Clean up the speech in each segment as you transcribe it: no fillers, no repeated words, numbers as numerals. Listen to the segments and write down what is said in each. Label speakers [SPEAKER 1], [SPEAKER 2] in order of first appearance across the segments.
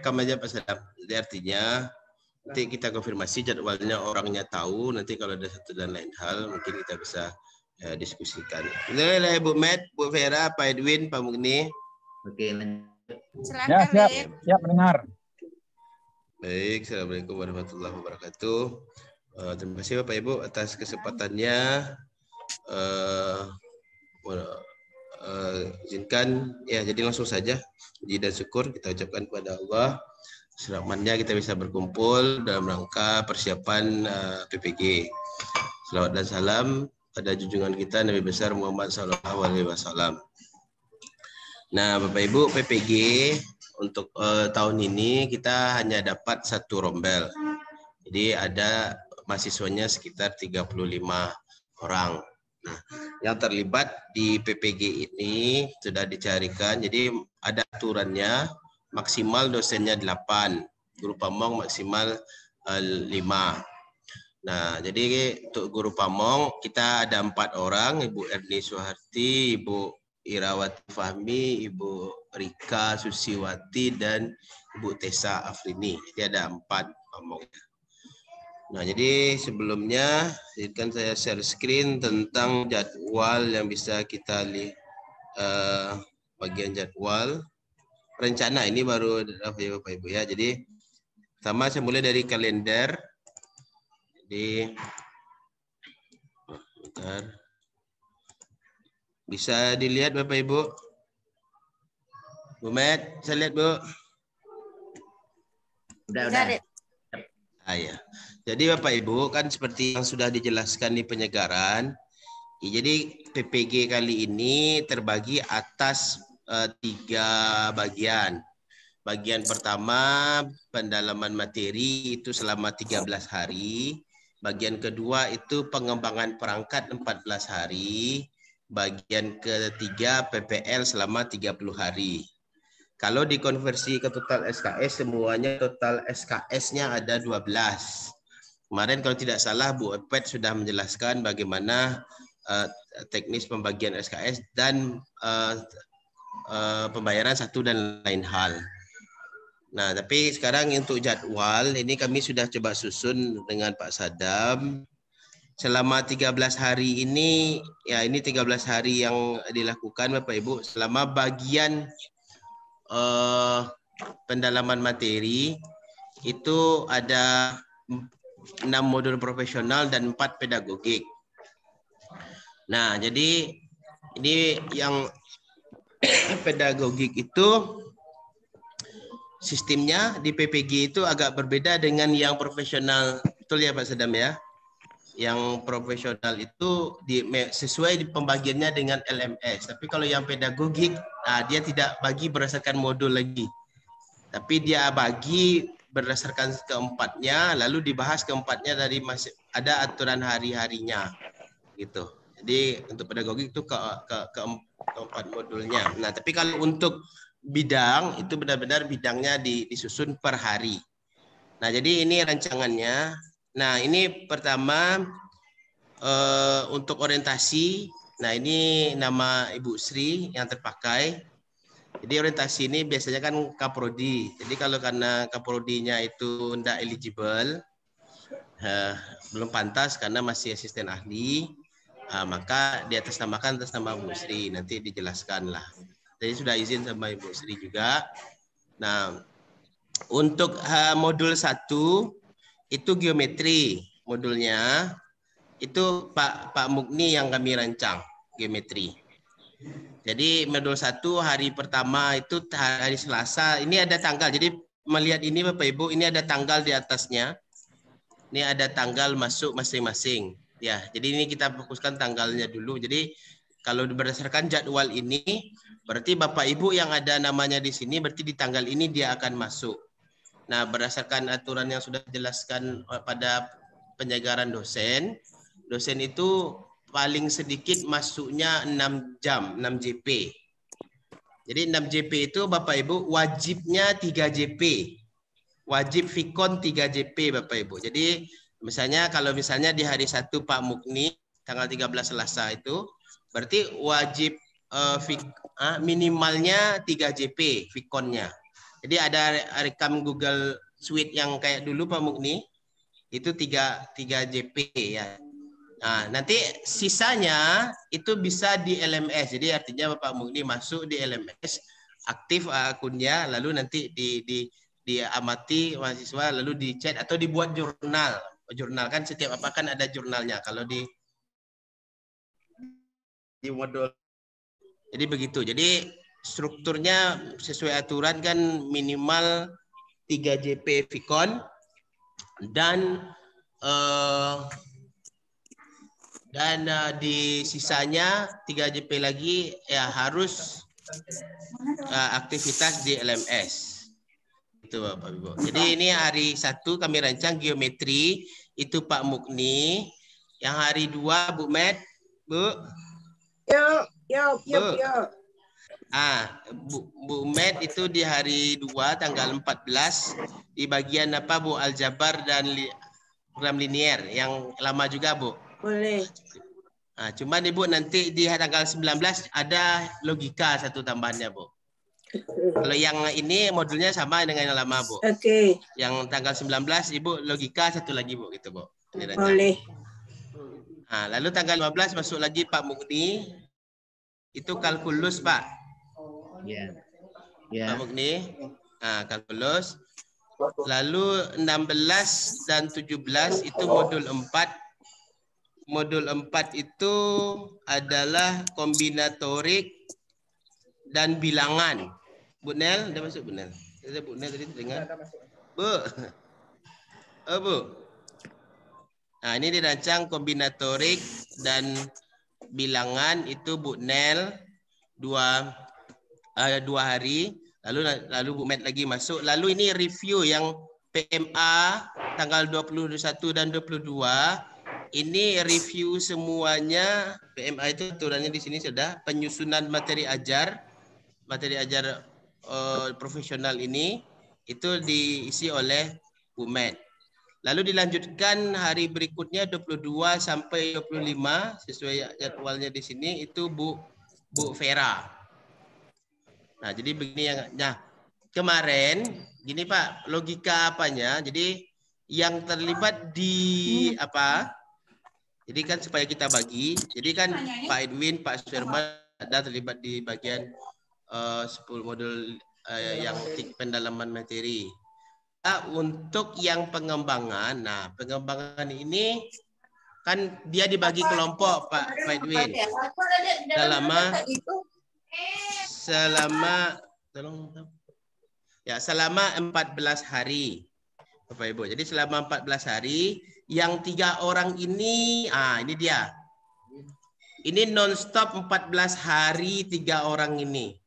[SPEAKER 1] direkam aja Pak Sadam. Jadi artinya nanti kita konfirmasi jadwalnya, orangnya tahu. Nanti kalau ada satu dan lain hal mungkin kita bisa diskusikan. Boleh Bu Med, Bu Vera, Pak Edwin, Pak Mugni.
[SPEAKER 2] Oke.
[SPEAKER 3] Silakan. Ya, siap mendengar.
[SPEAKER 1] Baik, Assalamualaikum warahmatullahi wabarakatuh. Terima kasih Bapak Ibu atas kesempatannya. Izinkan ya, jadi langsung saja puji dan syukur kita ucapkan kepada Allah. Selamatnya kita bisa berkumpul dalam rangka persiapan PPG. Selawat dan salam pada junjungan kita Nabi besar Muhammad SAW. Nah, Bapak Ibu, PPG untuk tahun ini kita hanya dapat satu rombel. Jadi ada mahasiswanya sekitar 35 orang. Nah, yang terlibat di PPG ini sudah dicarikan. Jadi ada aturannya, maksimal dosennya 8, guru pamong maksimal 5. Nah, jadi untuk guru pamong kita ada 4 orang, Ibu Erni Suharti, Ibu Irawati Fahmi, Ibu Rika Susiwati, dan Ibu Tessa Afrini. Jadi ada 4 pamong. Nah, jadi sebelumnya izinkan saya share screen tentang jadwal yang bisa kita lihat, bagian jadwal rencana ini baru Bapak Ibu ya. Jadi pertama saya mulai dari kalender. Jadi bentar. Bisa dilihat Bapak Ibu? Bu Met, saya lihat Bu.
[SPEAKER 2] Udah.
[SPEAKER 1] Ya. Jadi Bapak Ibu kan seperti yang sudah dijelaskan di penyegaran. Jadi PPG kali ini terbagi atas 3 bagian. Bagian pertama pendalaman materi itu selama 13 hari. Bagian kedua itu pengembangan perangkat 14 hari. Bagian ketiga PPL selama 30 hari. Kalau dikonversi ke total SKS, semuanya total SKS-nya ada 12. Kemarin kalau tidak salah Bu Epet sudah menjelaskan bagaimana teknis pembagian SKS dan pembayaran satu dan lain hal. Nah, tapi sekarang untuk jadwal, ini kami sudah coba susun dengan Pak Sadam. Selama 13 hari ini, ya ini 13 hari yang dilakukan Bapak Ibu, selama bagian pendalaman materi itu ada 6 modul profesional dan 4 pedagogik. Nah, jadi ini yang pedagogik itu sistemnya di PPG itu agak berbeda dengan yang profesional. Betul ya Pak Sadam ya? Yang profesional itu sesuai di pembagiannya dengan LMS. Tapi kalau yang pedagogik, dia tidak bagi berdasarkan modul lagi. Tapi dia bagi berdasarkan keempatnya, lalu dibahas keempatnya dari ada aturan hari-harinya, gitu. Jadi untuk pedagogik itu keempat modulnya. Nah, tapi kalau untuk bidang itu benar-benar bidangnya disusun per hari. Nah, jadi ini rancangannya. Nah, ini pertama untuk orientasi. Nah, ini nama Ibu Sri yang terpakai. Jadi orientasi ini biasanya kan Kaprodi. Jadi kalau karena Kaprodinya itu tidak eligible, belum pantas karena masih asisten ahli, maka di atas nama Bu Sri. Nanti dijelaskan lah. Jadi sudah izin sama Ibu Sri juga. Nah, untuk modul 1 itu geometri modulnya. Itu Pak Mugni yang kami rancang geometri. Jadi modul 1 hari pertama itu hari Selasa. Ini ada tanggal. Jadi melihat ini Bapak Ibu, ini ada tanggal di atasnya. Ini ada tanggal masuk masing-masing. Ya, jadi ini kita fokuskan tanggalnya dulu. Jadi kalau berdasarkan jadwal ini, berarti Bapak Ibu yang ada namanya di sini, berarti di tanggal ini dia akan masuk. Nah, berdasarkan aturan yang sudah dijelaskan pada penyegaran dosen, dosen itu paling sedikit masuknya 6 jam, 6 JP. Jadi 6 JP itu Bapak Ibu wajibnya 3 JP. Wajib Vikon 3 JP Bapak Ibu. Jadi misalnya kalau misalnya di hari 1 Pak Mugni tanggal 13 Selasa itu berarti wajib minimalnya 3 JP Vikonnya. Jadi ada rekam Google Suite yang kayak dulu Pak Mukni, itu 3 JP ya. Nah, nanti sisanya itu bisa di LMS. Jadi artinya Bapak Mukni masuk di LMS, aktif akunnya, lalu nanti diamati mahasiswa, lalu dicet atau dibuat jurnal. Jurnal kan setiap apa kan ada jurnalnya. Kalau di modul. Jadi begitu. Jadi strukturnya sesuai aturan kan minimal 3 JP Vicon dan di sisanya 3 JP lagi ya harus aktivitas di LMS. Itu Bapak Ibu. Jadi ini hari 1 kami rancang geometri itu Pak Mukni. Yang hari 2 Bu Med, Bu.
[SPEAKER 2] Yo.
[SPEAKER 1] Bu Med itu di hari 2 tanggal 14 di bagian apa Bu, aljabar dan program linier yang lama juga Bu.
[SPEAKER 2] Boleh.
[SPEAKER 1] Nah, cuman Ibu nanti di tanggal 19 ada logika satu tambahannya Bu. Kalau yang ini modulnya sama dengan yang lama Bu.
[SPEAKER 2] Oke.
[SPEAKER 1] Yang tanggal 19 Ibu logika satu lagi Bu gitu Bu.
[SPEAKER 2] Boleh.
[SPEAKER 1] Nah, lalu tanggal 15 masuk lagi Pak Mukni. Itu kalkulus Pak.
[SPEAKER 3] Ya.
[SPEAKER 1] Pak Mukni. Nah, kalkulus. Lalu 16 dan 17 itu modul 4. Modul 4 itu adalah kombinatorik dan bilangan. Bu Nel, udah masuk Bu Nel? Ada Bu Nel tadi dengar? Bu. Oh, Bu. Nah, ini dirancang kombinatorik dan bilangan itu Bu Nel 2 hari. Lalu Bu Med lagi masuk. Lalu ini review yang PMA tanggal 21 dan 22. Ini review semuanya. PMA itu aturannya di sini sudah penyusunan materi ajar profesional ini itu diisi oleh Bu Med. Lalu dilanjutkan hari berikutnya 22 sampai 25 sesuai jadwalnya di sini itu Bu Vera. Nah, jadi begini kemarin gini Pak, logika apanya? Jadi yang terlibat di apa? Jadi kan supaya kita bagi. Jadi kan Pak Edwin, Pak Suherman ada terlibat di bagian 10 modul yang pendalaman materi. Untuk yang pengembangan, nah pengembangan ini kan dia dibagi kelompok Pak Edwin. Selama 14 hari Bapak Ibu. Jadi selama 14 hari yang 3 orang ini, ini dia. Ini non-stop 14 hari 3 orang ini.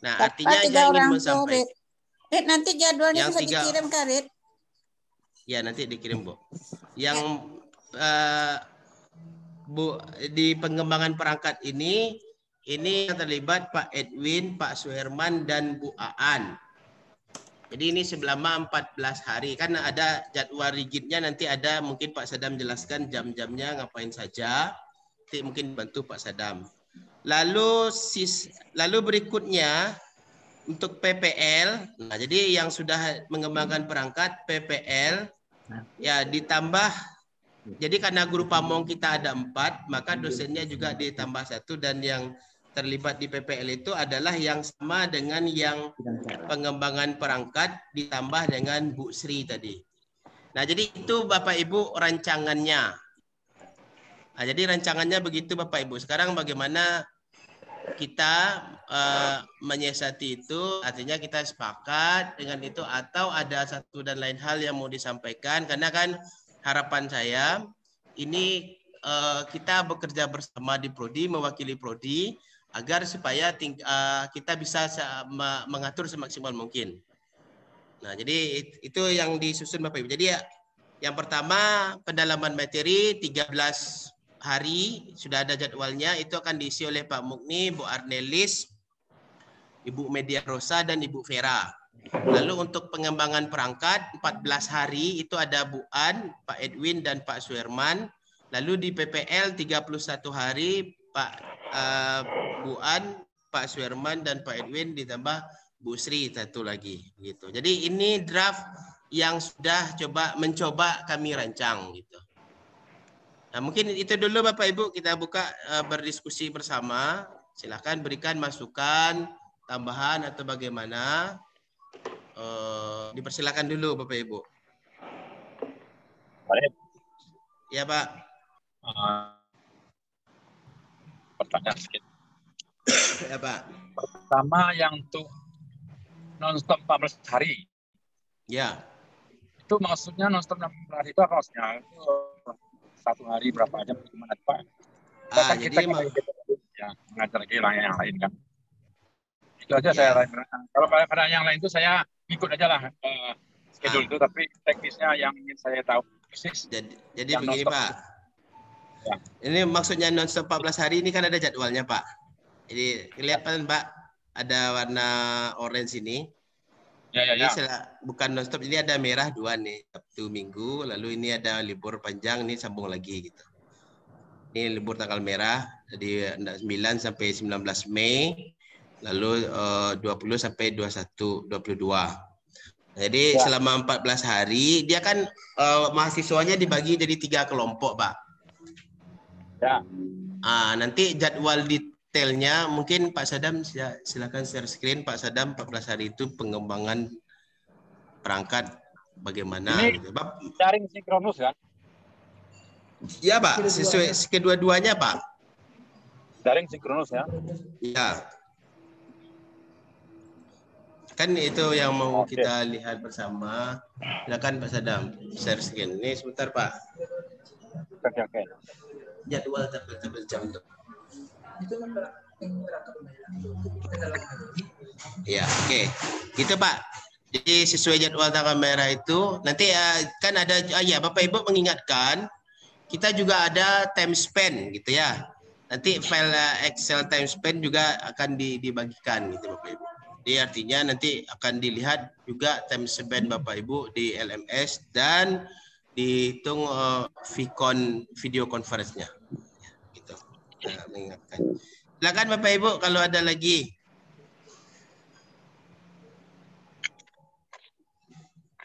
[SPEAKER 1] Nah, artinya saya ingin menyampaikan.
[SPEAKER 4] Nanti jadwalnya bisa dikirim Karit.
[SPEAKER 1] Ya, nanti dikirim, Bu. Yang Bu di pengembangan perangkat ini yang terlibat Pak Edwin, Pak Suherman dan Bu Aan. Jadi ini selama 14 hari. Kan ada jadwal rigidnya, nanti ada mungkin Pak Sadam jelaskan jam-jamnya ngapain saja. Nanti mungkin bantu Pak Sadam. Lalu berikutnya untuk PPL, nah jadi yang sudah mengembangkan perangkat PPL ya ditambah. Jadi karena guru pamong kita ada 4, maka dosennya juga ditambah 1 dan yang terlibat di PPL itu adalah yang sama dengan yang pengembangan perangkat ditambah dengan Bu Sri tadi. Nah, jadi itu Bapak Ibu rancangannya. Nah, jadi rancangannya begitu Bapak Ibu. Sekarang bagaimana kita menyiasati itu, artinya kita sepakat dengan itu atau ada satu dan lain hal yang mau disampaikan, karena kan harapan saya ini kita bekerja bersama di Prodi, mewakili Prodi agar supaya kita bisa mengatur semaksimal mungkin. Nah, jadi itu yang disusun Bapak Ibu. Jadi yang pertama pendalaman materi 13 hari sudah ada jadwalnya, itu akan diisi oleh Pak Mukni, Bu Arnelis, Ibu Media Rosa dan Ibu Vera. Lalu untuk pengembangan perangkat 14 hari itu ada Bu An, Pak Edwin dan Pak Suherman. Lalu di PPL 31 hari Bu An, Pak Suherman dan Pak Edwin ditambah Bu Sri satu lagi gitu. Jadi ini draft yang sudah mencoba kami rancang gitu. Nah, mungkin itu dulu Bapak Ibu, kita buka berdiskusi bersama. Silakan berikan masukan, tambahan atau bagaimana. Dipersilakan dulu Bapak Ibu.
[SPEAKER 3] Baik.
[SPEAKER 1] Ya Pak.
[SPEAKER 3] Pertanyaan sedikit.
[SPEAKER 1] Ya Pak.
[SPEAKER 3] Pertama yang untuk non-stop 14 hari.
[SPEAKER 1] Ya.
[SPEAKER 3] Itu maksudnya non-stop 14 hari itu apa maksudnya? Itu 1 hari berapa jam gimana Pak? Kita
[SPEAKER 1] Jadi
[SPEAKER 3] ya, mengajar lagi yang lain kan. Itu aja saya. Kalau pada yang lain itu saya ikut aja lah schedule itu, tapi teknisnya yang ingin saya tahu persis.
[SPEAKER 1] Jadi begini Pak. Ya. Ini maksudnya non-stop 14 hari ini kan ada jadwalnya Pak. Jadi kelihatan Pak, ada warna orange ini. Jadi bukan non-stop, ini ada merah 2 nih, Sabtu Minggu, lalu ini ada libur panjang, ini sambung lagi gitu. Ini libur tanggal merah, jadi 9 sampai 19 Mei, lalu 20 sampai 22. Jadi selama 14 hari, dia kan mahasiswanya dibagi jadi 3 kelompok Pak.
[SPEAKER 3] Ya.
[SPEAKER 1] Nanti jadwal detailnya mungkin Pak Sadam silakan share screen Pak Sadam. 14 hari itu pengembangan perangkat bagaimana
[SPEAKER 3] ini
[SPEAKER 1] gitu Pak.
[SPEAKER 3] Daring sinkronus kan?
[SPEAKER 1] Ya Pak, sesuai kedua-duanya Pak.
[SPEAKER 3] Daring sinkronus ya?
[SPEAKER 1] Iya. Kan itu yang mau kita lihat bersama. Silakan Pak Sadam share screen. Ini sebentar Pak.
[SPEAKER 3] Oke.
[SPEAKER 1] Jadwal tabel jam tuh. Ya, oke. Gitu Pak. Jadi sesuai jadwal tanggal merah itu nanti kan ada Bapak Ibu mengingatkan kita juga ada time span gitu ya. Nanti file Excel time span juga akan dibagikan gitu Bapak Ibu. Jadi artinya nanti akan dilihat juga time span Bapak Ibu di LMS dan dihitung Vicon video conference-nya. Gitu. Nah, mengingatkan. Silakan Bapak Ibu kalau ada lagi.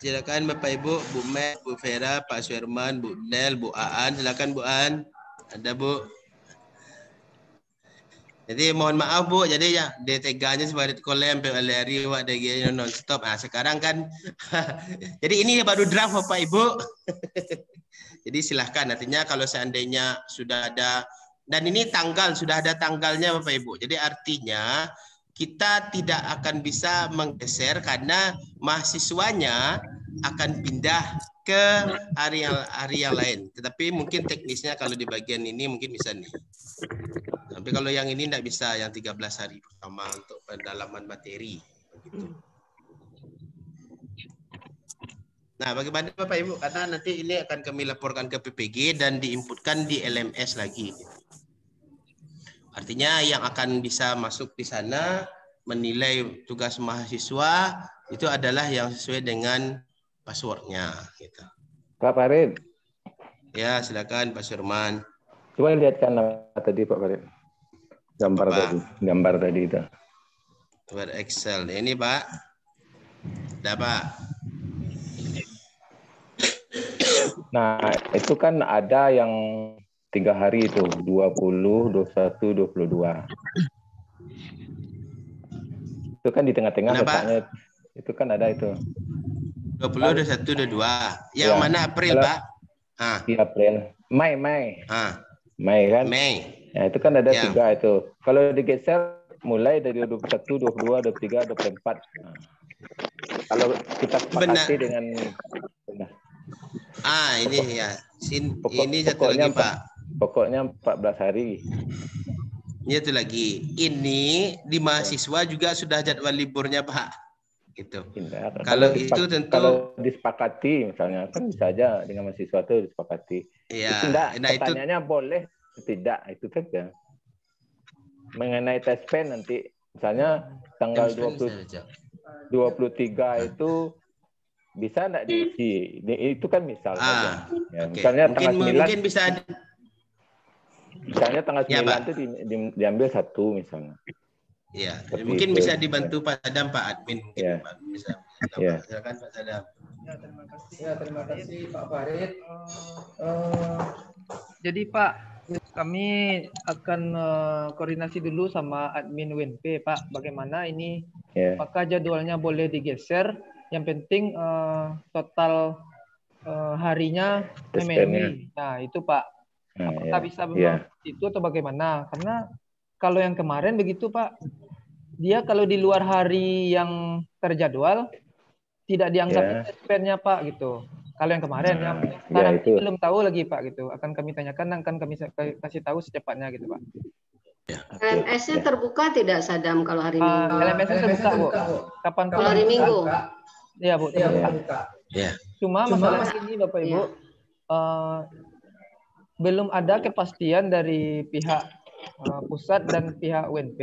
[SPEAKER 1] Silakan Bapak Ibu, Bu Met, Bu Vera, Pak Suherman, Bu Nel, Bu Aan. Silakan Bu Aan. Ada Bu. Jadi mohon maaf Bu, jadi ya DTG-nya sebagai kolem PLRI Wak DG non stop. Sekarang kan jadi ini baru draft Bapak Ibu. Jadi silahkan artinya kalau seandainya sudah ada dan ini sudah ada tanggalnya Bapak Ibu. Jadi artinya kita tidak akan bisa menggeser karena mahasiswanya akan pindah ke area yang lain. Tetapi mungkin teknisnya kalau di bagian ini mungkin bisa nih. Tapi kalau yang ini tidak bisa, yang 13 hari pertama untuk pendalaman materi. Begitu. Nah, bagaimana Bapak Ibu? Karena nanti ini akan kami laporkan ke PPG dan diinputkan di LMS lagi. Artinya yang akan bisa masuk di sana menilai tugas mahasiswa itu adalah yang sesuai dengan passwordnya. Gitu.
[SPEAKER 2] Pak Farid.
[SPEAKER 1] Ya, silakan Pak Surman.
[SPEAKER 2] Coba lihatkan tadi Pak Farid. Gambar tadi itu.
[SPEAKER 1] Gambar Excel. Ini Pak. Ada Pak.
[SPEAKER 2] Nah, itu kan ada yang 3 hari itu, 20, 21, 22. Itu kan di tengah-tengah letaknya. Itu kan ada itu.
[SPEAKER 1] 20, 21, 22. Yang mana April, Pak?
[SPEAKER 2] Iya, April. Mei. Mei kan?
[SPEAKER 1] Mei.
[SPEAKER 2] Nah, itu kan ada 3 itu. Kalau digeser mulai dari 21, 22, 23, 24. Nah, kalau kita sepakati dengan
[SPEAKER 1] ini ya. Ini satu lagi, Pak.
[SPEAKER 2] Pokoknya 14 hari.
[SPEAKER 1] Ini satu lagi. Ini di mahasiswa juga sudah jadwal liburnya, Pak. Gitu. Kalau itu tentu
[SPEAKER 2] kalau disepakati misalnya kan bisa aja dengan mahasiswa itu disepakati.
[SPEAKER 1] Iya.
[SPEAKER 2] Pertanyaannya boleh tidak itu saja. Mengenai tes pen nanti misalnya tanggal 23 itu bisa enggak diisi? Itu kan misal saja. Ya, okay. Misalnya
[SPEAKER 1] mungkin
[SPEAKER 2] misalnya tanggal 9 itu diambil 1 misalnya.
[SPEAKER 1] Ya,
[SPEAKER 2] Seperti
[SPEAKER 1] mungkin
[SPEAKER 2] itu.
[SPEAKER 1] bisa dibantu Pak Sadam, Pak Admin. Mungkin
[SPEAKER 2] Ya.
[SPEAKER 1] Pak bisa.
[SPEAKER 2] Ya.
[SPEAKER 1] Silakan Pak Sadam.
[SPEAKER 5] Ya, terima kasih Pak Farid. Jadi Pak, kami akan koordinasi dulu sama admin UNP Pak. Bagaimana ini? Apakah jadwalnya boleh digeser? Yang penting total harinya memenuhi. Nah itu Pak. Apakah bisa itu atau bagaimana? Karena kalau yang kemarin begitu Pak, dia kalau di luar hari yang terjadwal tidak dianggap spendnya Pak gitu. Kalau yang kemarin, yang sekarang ini belum tahu lagi Pak gitu. Akan kami tanyakan, akan kami kasih tahu secepatnya gitu Pak.
[SPEAKER 6] LMS-nya terbuka tidak Sadam kalau hari Minggu?
[SPEAKER 5] LMS-nya terbuka Bu. Kapan
[SPEAKER 6] kalau hari Minggu?
[SPEAKER 5] Iya Bu, terbuka. Cuma masalah ini Bapak Ibu, belum ada kepastian dari pihak pusat dan pihak UNP.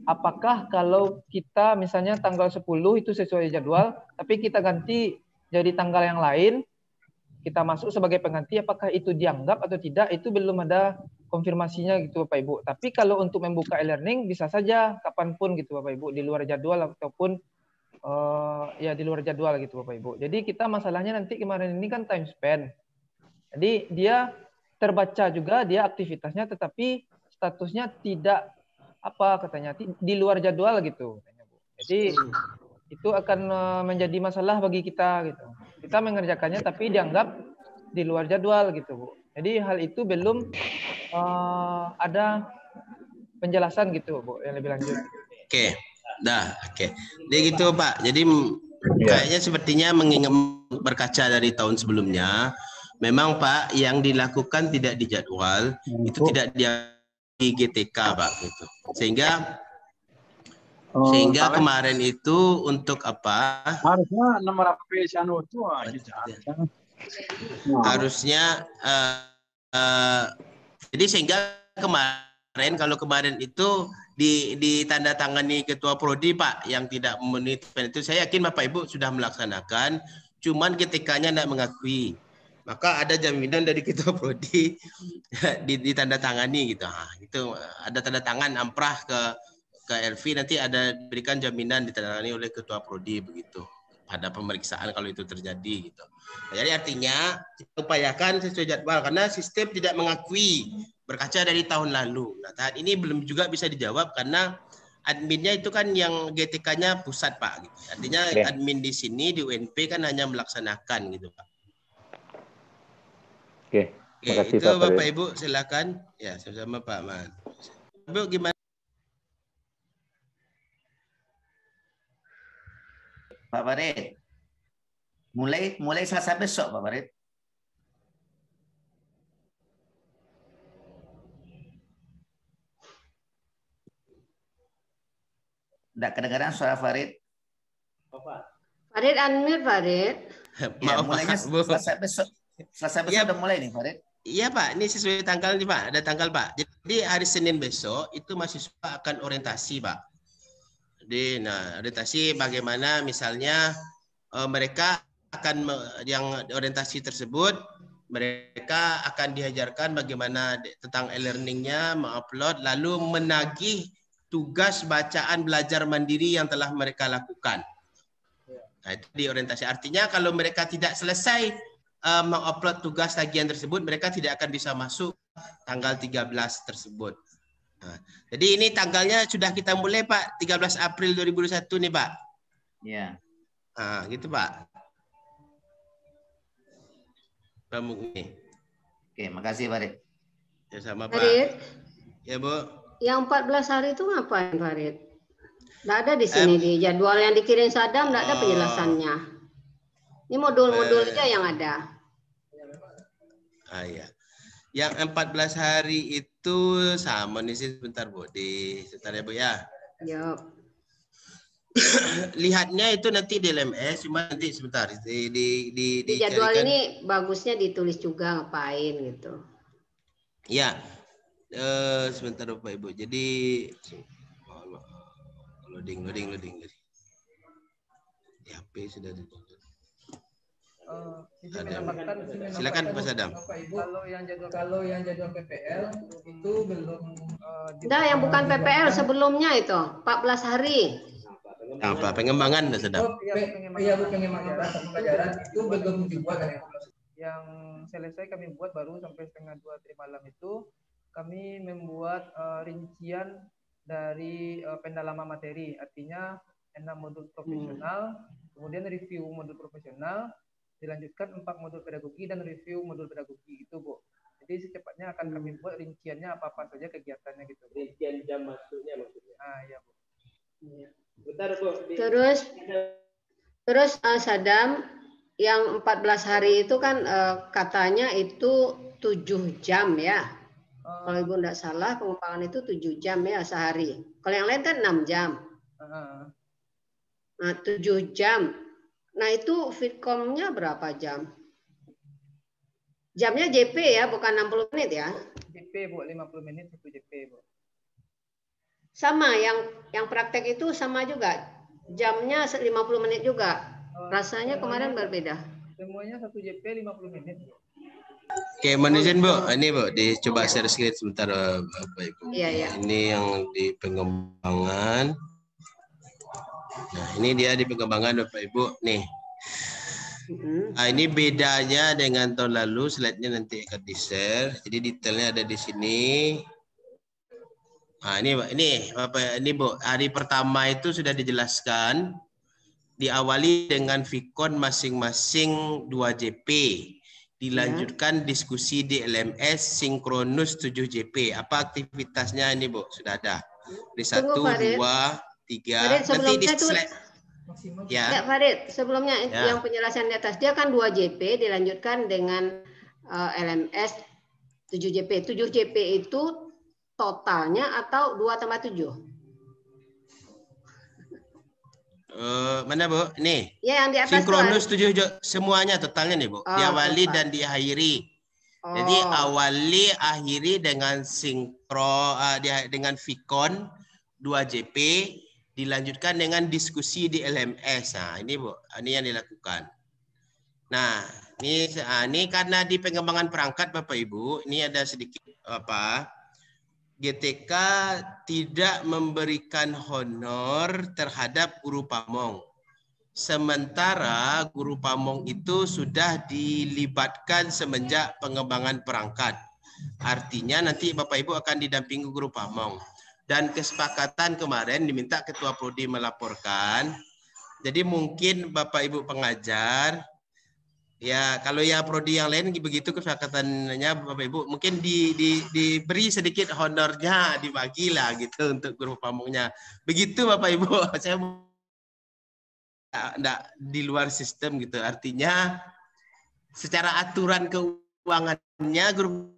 [SPEAKER 5] Apakah kalau kita misalnya tanggal 10 itu sesuai jadwal, tapi kita ganti jadi tanggal yang lain, kita masuk sebagai pengganti, apakah itu dianggap atau tidak, itu belum ada konfirmasinya gitu Bapak Ibu. Tapi kalau untuk membuka e-learning bisa saja kapanpun gitu Bapak Ibu, di luar jadwal ataupun ya di luar jadwal gitu Bapak Ibu. Jadi kita masalahnya nanti kemarin ini kan time spend. Jadi dia terbaca juga dia aktivitasnya, tetapi statusnya tidak apa katanya di luar jadwal gitu. Jadi itu akan menjadi masalah bagi kita gitu. Kita mengerjakannya tapi dianggap di luar jadwal gitu Bu. Jadi hal itu belum ada penjelasan gitu Bu yang lebih lanjut.
[SPEAKER 1] Oke. Jadi gitu Pak. Jadi kayaknya sepertinya mengingat berkaca dari tahun sebelumnya, memang Pak yang dilakukan tidak dijadwal, itu tidak di GTK Pak gitu. Sehingga kemarin itu untuk apa?
[SPEAKER 3] Harusnya nomor HP anu itu
[SPEAKER 1] harusnya jadi sehingga kemarin itu ditandatangani ketua prodi Pak yang tidak memenuhi itu, saya yakin Bapak Ibu sudah melaksanakan, cuman GTK-nya tidak mengakui. Maka ada jaminan dari ketua prodi ditandatangani gitu. Nah, itu ada tanda tangan amprah ke LV, nanti ada berikan jaminan ditandatangani oleh ketua prodi begitu. Ada pemeriksaan kalau itu terjadi gitu. Nah, jadi artinya upayakan sesuai jadwal karena sistem tidak mengakui berkaca dari tahun lalu. Nah, saat ini belum juga bisa dijawab karena adminnya itu kan yang GTK-nya pusat Pak. Gitu. Artinya admin di sini di UNP kan hanya melaksanakan gitu Pak.
[SPEAKER 2] Oke, makasih
[SPEAKER 1] itu Bapak Ibu silakan. Ya, sama-sama Pak Man. Ibu gimana?
[SPEAKER 7] Pak Farid. Mulai Selasa besok Pak Farid. Tidak kedengaran suara Farid.
[SPEAKER 6] Farid unmute Farid.
[SPEAKER 7] Ya, mulainya Selasa besok. Selasa besok udah mulai nih Farid.
[SPEAKER 1] Iya Pak, ini sesuai tanggal nih Pak, ada tanggal Pak. Jadi hari Senin besok itu mahasiswa akan orientasi Pak. Jadi orientasi bagaimana misalnya mereka akan yang orientasi tersebut mereka akan diajarkan bagaimana tentang e-learningnya, mengupload, lalu menagih tugas bacaan belajar mandiri yang telah mereka lakukan. Nah, itu di orientasi. Artinya kalau mereka tidak selesai mengupload tugas tagihan tersebut, mereka tidak akan bisa masuk tanggal 13 tersebut. Nah, jadi ini tanggalnya sudah kita mulai Pak, 13 April 2021 nih Pak.
[SPEAKER 7] Iya.
[SPEAKER 1] Nah, gitu Pak.
[SPEAKER 7] Oke, makasih Farid.
[SPEAKER 1] Ya sama Pak.
[SPEAKER 6] Farid.
[SPEAKER 1] Ya Bu.
[SPEAKER 6] Yang 14 hari itu ngapain Farid? Nggak ada di sini di jadwal yang dikirim Sadam, nggak ada penjelasannya. Ini modul-modul aja yang ada.
[SPEAKER 1] Iya. Yang 14 hari itu sama nih sih, sebentar Bu. Sebentar ya Bu ya.
[SPEAKER 6] Yuk.
[SPEAKER 1] Lihatnya itu nanti di LMS, cuma nanti sebentar
[SPEAKER 6] di jadwal ini bagusnya ditulis juga ngapain gitu.
[SPEAKER 1] Ya, sebentar Bapak Ibu. Jadi loading. Ya, HP sudah ditulis.
[SPEAKER 5] Silakan Pak Sadam. Kalau yang jadwal PPL itu belum
[SPEAKER 6] Enggak, yang bukan PPL sebelumnya itu 14 hari.
[SPEAKER 1] Apa pengembangan sedang?
[SPEAKER 5] Iya, pengembangan pelajaran itu belum dibuat kan. Yang selesai kami buat baru sampai setengah 2 tadi malam itu kami membuat rincian dari pendalaman materi, artinya 6 modul profesional, kemudian review modul profesional, dilanjutkan 4 modul pedagogi dan review modul pedagogi itu, Bu. Jadi secepatnya akan kami buat rinciannya apa-apa saja kegiatannya gitu.
[SPEAKER 1] Rincian jam masuknya maksudnya.
[SPEAKER 5] Iya, Bu.
[SPEAKER 1] Bentar, Bu.
[SPEAKER 6] Terus Sadam, yang 14 hari itu kan katanya itu 7 jam ya. Kalau Ibu enggak salah, pengembangan itu 7 jam ya sehari. Kalau yang lain kan 6 jam. Nah, 7 jam. Nah, itu fitcom-nya berapa jam? Jamnya JP ya, bukan 60 menit ya?
[SPEAKER 5] JP, Bu, 50 menit 1 JP, Bu.
[SPEAKER 6] Sama, yang praktek itu sama juga. Jamnya 50 menit juga. Rasanya kemarin berbeda.
[SPEAKER 5] Semuanya 1 JP 50 menit.
[SPEAKER 1] Oke, mohon izin Bu. Ini Bu, dicoba share screen sebentar Bapak Ibu.
[SPEAKER 6] Iya.
[SPEAKER 1] Ini yang di pengembangan. Nah, ini dia di pengembangan Bapak Ibu. Nih. Nah, ini bedanya dengan tahun lalu. Slide-nya nanti akan di-share. Jadi detailnya ada di sini. Nah, ini Bapak, ini Bu, hari pertama itu sudah dijelaskan, diawali dengan Vicon masing-masing 2 JP, dilanjutkan diskusi di LMS sinkronus 7 JP. Apa aktivitasnya ini Bu? Sudah ada. Di 1, 2, 3. Nanti di slide. Ya.
[SPEAKER 6] Farid, sebelumnya yang penjelasan di atas dia kan 2 JP dilanjutkan dengan LMS 7 JP. 7 JP itu totalnya atau 2 tambah 7?
[SPEAKER 1] Mana Bu? Nih.
[SPEAKER 6] Ya, yang di atas
[SPEAKER 1] sinkronus 7 semuanya totalnya nih Bu. Diawali dan diakhiri. Jadi awali akhiri dengan dengan Vicon 2 JP, dilanjutkan dengan diskusi di LMS. Nah, ini Bu, ini yang dilakukan. Nah, ini karena di pengembangan perangkat Bapak Ibu, ini ada sedikit GTK tidak memberikan honor terhadap guru pamong. Sementara guru pamong itu sudah dilibatkan semenjak pengembangan perangkat. Artinya nanti Bapak Ibu akan didampingi guru pamong. Dan kesepakatan kemarin diminta Ketua Prodi melaporkan. Jadi mungkin Bapak Ibu pengajar, ya kalau ya prodi yang lain begitu kesepakatannya Bapak Ibu mungkin diberi sedikit honornya, dibagilah gitu untuk guru pamongnya. Begitu Bapak Ibu. Saya enggak di luar sistem gitu. Artinya secara aturan keuangannya guru.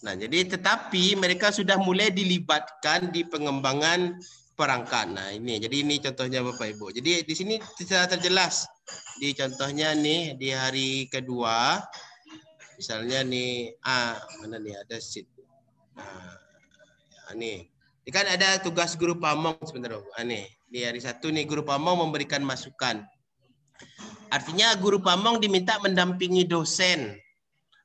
[SPEAKER 1] Nah, jadi tetapi mereka sudah mulai dilibatkan di pengembangan perangkat. Nah, ini jadi ini contohnya Bapak Ibu. Jadi di sini secara terjelas di contohnya nih di hari kedua misalnya nih mana nih ada sheet. Nah, ini kan ada tugas guru pamong sebentar Bu. Nih di hari 1 nih guru pamong memberikan masukan. Artinya guru pamong diminta mendampingi dosen.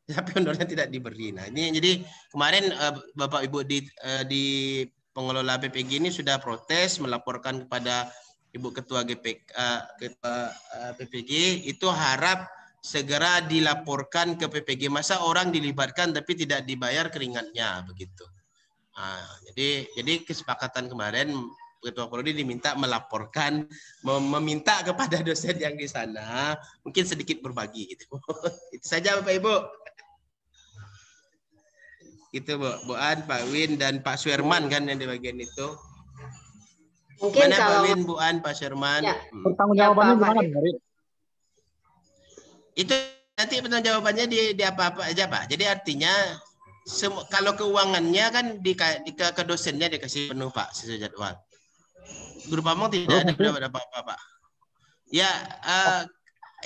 [SPEAKER 1] Tapi honornya tidak diberi. Nah, ini jadi kemarin Bapak Ibu di pengelola PPG ini sudah protes melaporkan kepada Ibu Ketua PPG itu harap segera dilaporkan ke PPG. Masa orang dilibatkan tapi tidak dibayar keringatnya begitu. Nah, jadi kesepakatan kemarin Ketua Prodi diminta melaporkan, meminta kepada dosen yang di sana mungkin sedikit berbagi gitu. Itu saja Bapak Ibu. Itu Bu An, Pak Win dan Pak Suherman kan yang di bagian itu.
[SPEAKER 6] Mungkin
[SPEAKER 1] mana
[SPEAKER 6] kalau
[SPEAKER 1] Pak Win, Bu An, Pak Suherman.
[SPEAKER 6] Ya.
[SPEAKER 3] Pertanggungjawabannya gimana, Pak?
[SPEAKER 1] Itu nanti pertanggungjawabannya di apa-apa aja Pak. Jadi artinya kalau keuangannya kan ke dosennya dikasih penuh Pak sesuai jadwal. Guru pamong tidak ada pendapat apa-apa Pak. Ya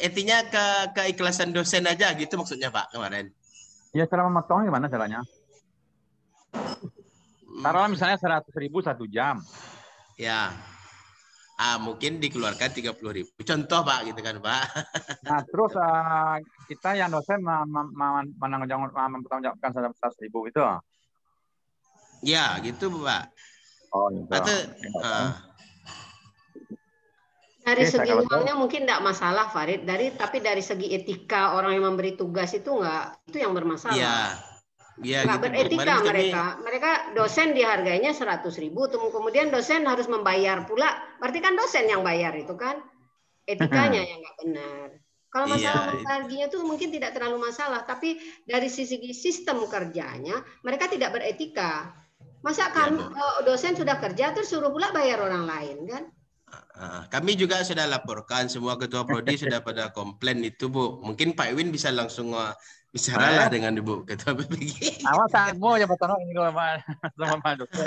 [SPEAKER 1] artinya keikhlasan dosen aja gitu maksudnya Pak kemarin.
[SPEAKER 3] Ya cara memotongnya gimana caranya? Taruhlah misalnya 100.000 1 jam.
[SPEAKER 1] Ya. Mungkin dikeluarkan 30.000. Contoh Pak gitu kan Pak.
[SPEAKER 3] Nah, terus kita yang dosen mempertanggungjawabkan 100.000 itu.
[SPEAKER 1] Ya, gitu Pak.
[SPEAKER 3] Oh, gitu.
[SPEAKER 1] Atau
[SPEAKER 6] dari segi uangnya mungkin tidak masalah Farid, tapi dari segi etika orang yang memberi tugas itu enggak, itu yang bermasalah.
[SPEAKER 1] Iya,
[SPEAKER 6] nggak
[SPEAKER 1] gitu,
[SPEAKER 6] beretika mereka dosen dihargainya 100.000, kemudian dosen harus membayar pula, berarti kan dosen yang bayar itu kan, etikanya yang nggak benar. Kalau masalah membaginya tuh mungkin tidak terlalu masalah, tapi dari sisi sistem kerjanya mereka tidak beretika. Masa kan dosen sudah kerja terus suruh pula bayar orang lain kan?
[SPEAKER 1] Kami juga sudah laporkan, semua ketua prodi sudah pada komplain itu Bu. Mungkin Pak Iwin bisa langsung bicaralah dengan Ibu ketua PPG.
[SPEAKER 3] Mau jabatan ini sama dosen.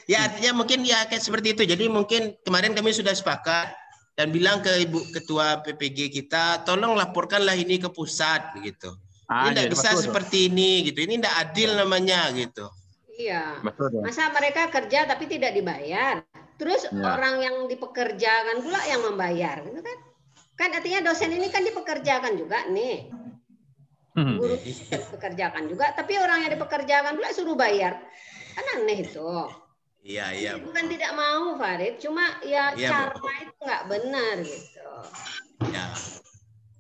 [SPEAKER 1] Ya artinya mungkin ya kayak seperti itu. Jadi mungkin kemarin kami sudah sepakat dan bilang ke Ibu ketua PPG kita, tolong laporkanlah ini ke pusat gitu. Ini tidak bisa seperti ini gitu. Ini tidak adil namanya gitu.
[SPEAKER 6] Iya. Masa mereka kerja tapi tidak dibayar. Terus orang yang dipekerjakan pula yang membayar, gitu kan? Kan artinya dosen ini kan dipekerjakan juga nih, guru dipekerjakan juga, tapi orang yang dipekerjakan pula suruh bayar, kan aneh itu.
[SPEAKER 1] Iya.
[SPEAKER 6] Bukan tidak mau Farid, cuma ya cara itu nggak benar gitu.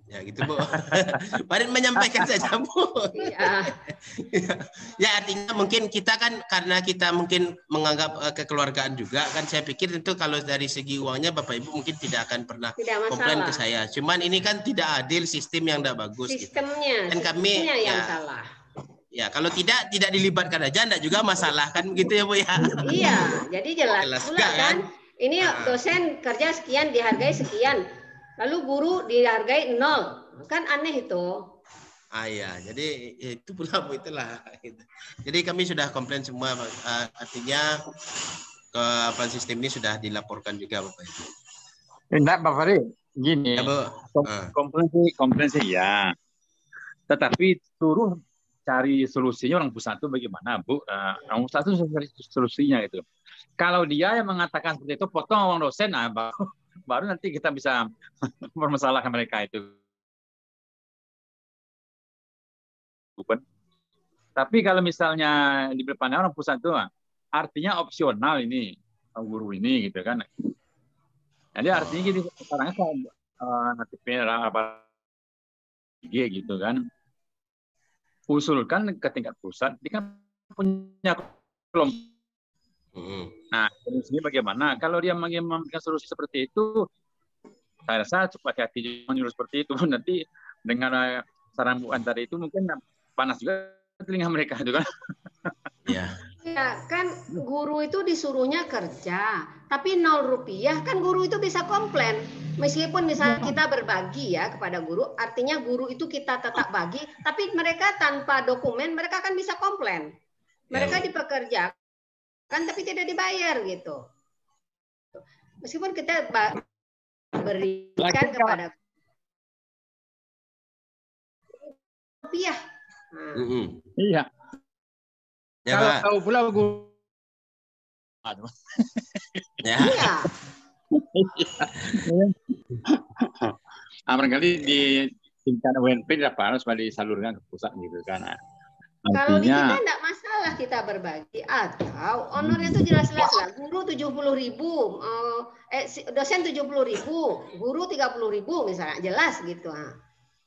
[SPEAKER 1] Ya gitu Bu. Farid menyampaikan saja Bu.
[SPEAKER 6] Iya.
[SPEAKER 1] Ya artinya mungkin kita kan karena kita mungkin menganggap kekeluargaan juga kan, saya pikir tentu kalau dari segi uangnya Bapak Ibu mungkin tidak akan pernah komplain ke saya. Cuman ini kan tidak adil, sistem yang tidak bagus.
[SPEAKER 6] Sistemnya,
[SPEAKER 1] gitu. Dan kami
[SPEAKER 6] yang salah.
[SPEAKER 1] Ya kalau tidak dilibatkan aja enggak juga masalah kan gitu ya Bu ya.
[SPEAKER 6] Iya, jadi jelas pula kan. Ini dosen kerja sekian dihargai sekian. Lalu guru dihargai 0, kan aneh itu.
[SPEAKER 1] Iya, jadi itu pula Bu, itulah. Jadi kami sudah komplain semua, artinya ke sistem ini sudah dilaporkan juga Bapak Ibu.
[SPEAKER 3] Enggak Pak Farid, gini.
[SPEAKER 1] Ya, Bu.
[SPEAKER 3] Komplain sih ya. Tetapi suruh cari solusinya orang pusat itu bagaimana Bu? Orang pusat itu cari solusinya itu. Kalau dia yang mengatakan seperti itu, potong uang dosen, baru nanti kita bisa mempermasalahkan mereka itu. Tapi kalau misalnya di pandangan orang pusat itu artinya opsional ini guru ini gitu kan. Jadi artinya gini, sekarang nanti gitu kan. Usulkan ke tingkat pusat, dia kan punya kelompok. Nah, solusinya bagaimana? Kalau dia memberikan solusi seperti itu, saya rasa cepat hati menyuruh seperti itu. Nanti dengan saran Bu An tadi itu mungkin panas juga telinga mereka itu kan.
[SPEAKER 6] Ya kan guru itu disuruhnya kerja, tapi 0 rupiah kan guru itu bisa komplain. Meskipun misalnya kita berbagi ya kepada guru, artinya guru itu kita tetap bagi, tapi mereka tanpa dokumen mereka kan bisa komplain. Mereka dipekerjakan kan tapi tidak dibayar gitu. Meskipun kita berikan kepada rupiah.
[SPEAKER 3] Iya.
[SPEAKER 1] Ya,
[SPEAKER 3] kalau tahu pula guru.
[SPEAKER 1] Ya.
[SPEAKER 6] Iya.
[SPEAKER 3] Barangkali di tingkat UNP harus disalurkan ke pusat gitu kan.
[SPEAKER 6] Kalau di kita tidak masalah kita berbagi, atau honornya itu jelas-jelas lah. Guru 70.000, dosen 70.000, guru 30.000 misalnya, jelas gitu.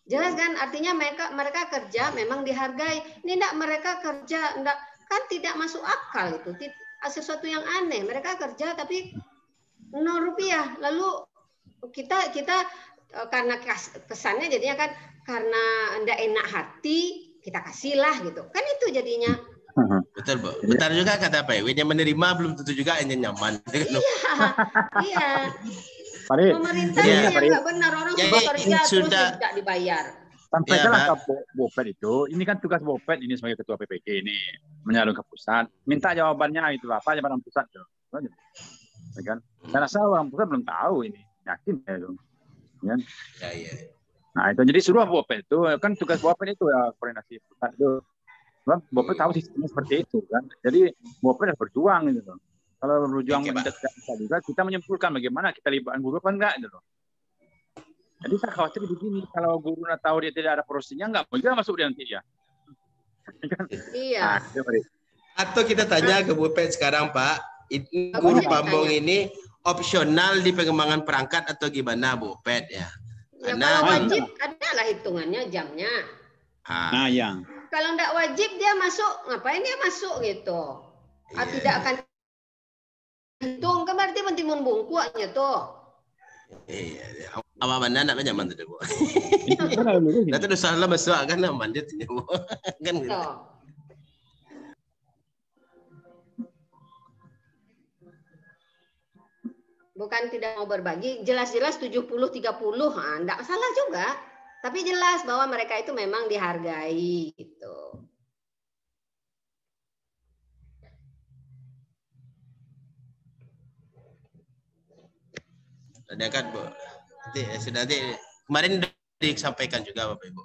[SPEAKER 6] Jelas kan, artinya mereka kerja memang dihargai. Ini enggak mereka kerja enggak, kan tidak masuk akal itu. Sesuatu yang aneh. Mereka kerja tapi 0 rupiah. Lalu kita karena kesannya jadinya kan karena enggak enak hati kita kasihlah gitu. Kan itu jadinya.
[SPEAKER 1] Betul, Bu. Betul juga kata Pak Iwin, yang menerima belum tentu juga yang nyaman.
[SPEAKER 6] Iya. Pemerintah yang nggak benar, orang bekerja terus tidak dibayar.
[SPEAKER 3] Sampaikanlah ke Bopet itu, ini kan tugas Bopet ini sebagai ketua PPG ini menyalur ke pusat, minta jawabannya itu apa jabatan pusat itu, kan? Saya rasa orang pusat belum tahu ini, yakin ya itu, kan?
[SPEAKER 1] Ya.
[SPEAKER 3] Nah itu jadi suruh Bopet itu kan tugas Bopet itu ya koordinasi pusat itu, Bopet tahu sistemnya seperti itu kan, jadi Bopet harus berjuang gitu. Kalau berjuang tidak bisa juga, kita menyimpulkan bagaimana kita libatkan guru apa enggak gitu. Jadi saya khawatir begini, kalau guru tahu dia tidak ada porosinya, enggak mau juga masuk dia nanti ya.
[SPEAKER 6] Iya.
[SPEAKER 1] Atau kita tanya ke Bu Pet sekarang, Pak, guru Pambong ini opsional di pengembangan perangkat atau gimana, Bu Pet ya?
[SPEAKER 6] Ya kalau wajib ada lah hitungannya jamnya.
[SPEAKER 3] Nah, yang
[SPEAKER 6] kalau enggak wajib dia masuk, ngapain dia masuk gitu? Tidak akan hitung, kan berarti mentimun bungkuannya tuh.
[SPEAKER 1] Iya, apa mana nak nyaman tadi, Bu? Nanti udah salah masuk kan aman dia Bu. Kan gitu.
[SPEAKER 6] Bukan tidak mau berbagi, jelas-jelas 70-30, enggak salah juga. Tapi jelas bahwa mereka itu memang dihargai gitu.
[SPEAKER 1] Ada kan, Bu? Nanti kemarin disampaikan juga Bapak Ibu.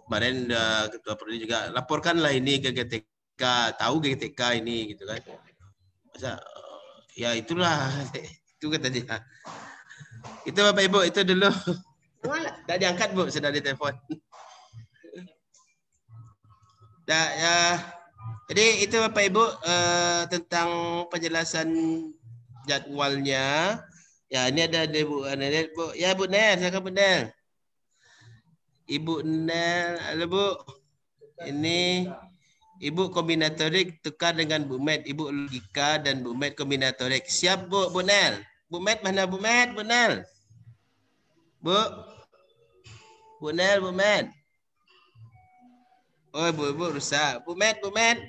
[SPEAKER 1] Kemarin Ketua Prodi juga laporkanlah ini ke GTK, tahu GTK ini gitu kan. Masa ya itulah itu kata dia. Itu Bapak Ibu, itu dulu. Tidak diangkat Bu, sudah ditelepon. Ya. Jadi itu Bapak Ibu tentang penjelasan jadwalnya. Ya ini ada Bu Nel, Bu. Ya Bu Nel, silakan Bu Nel. Ibu Nel, halo Bu. Ini Ibu kombinatorik tukar dengan Bu Med, Ibu logika dan Bu Med kombinatorik. Siap Bu, Bu Nel. Bu Med mana Bu Med? Bu Nel. Bu. Bu Nel, Bu Med. Oh, Bu rusak. Bu Med, Bu Med.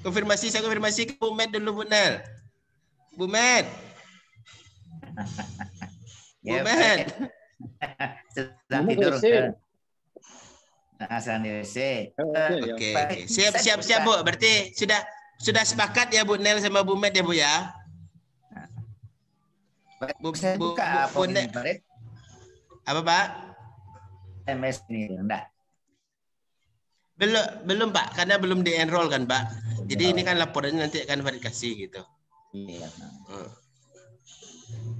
[SPEAKER 1] Konfirmasi, saya konfirmasi ke Bu Med dulu Bu Nel. Bu Med. Bu Med.
[SPEAKER 7] Sedang tidur.
[SPEAKER 1] Oke. Siap Bu. Berarti sudah sepakat ya Bu Nel sama Bu Med ya Bu ya? Bu Nel. Apa Pak?
[SPEAKER 7] MS ini enggak.
[SPEAKER 1] Belum Pak, karena belum di-enroll kan Pak. Jadi ini kan laporannya nanti akan verifikasi gitu.
[SPEAKER 7] Iya.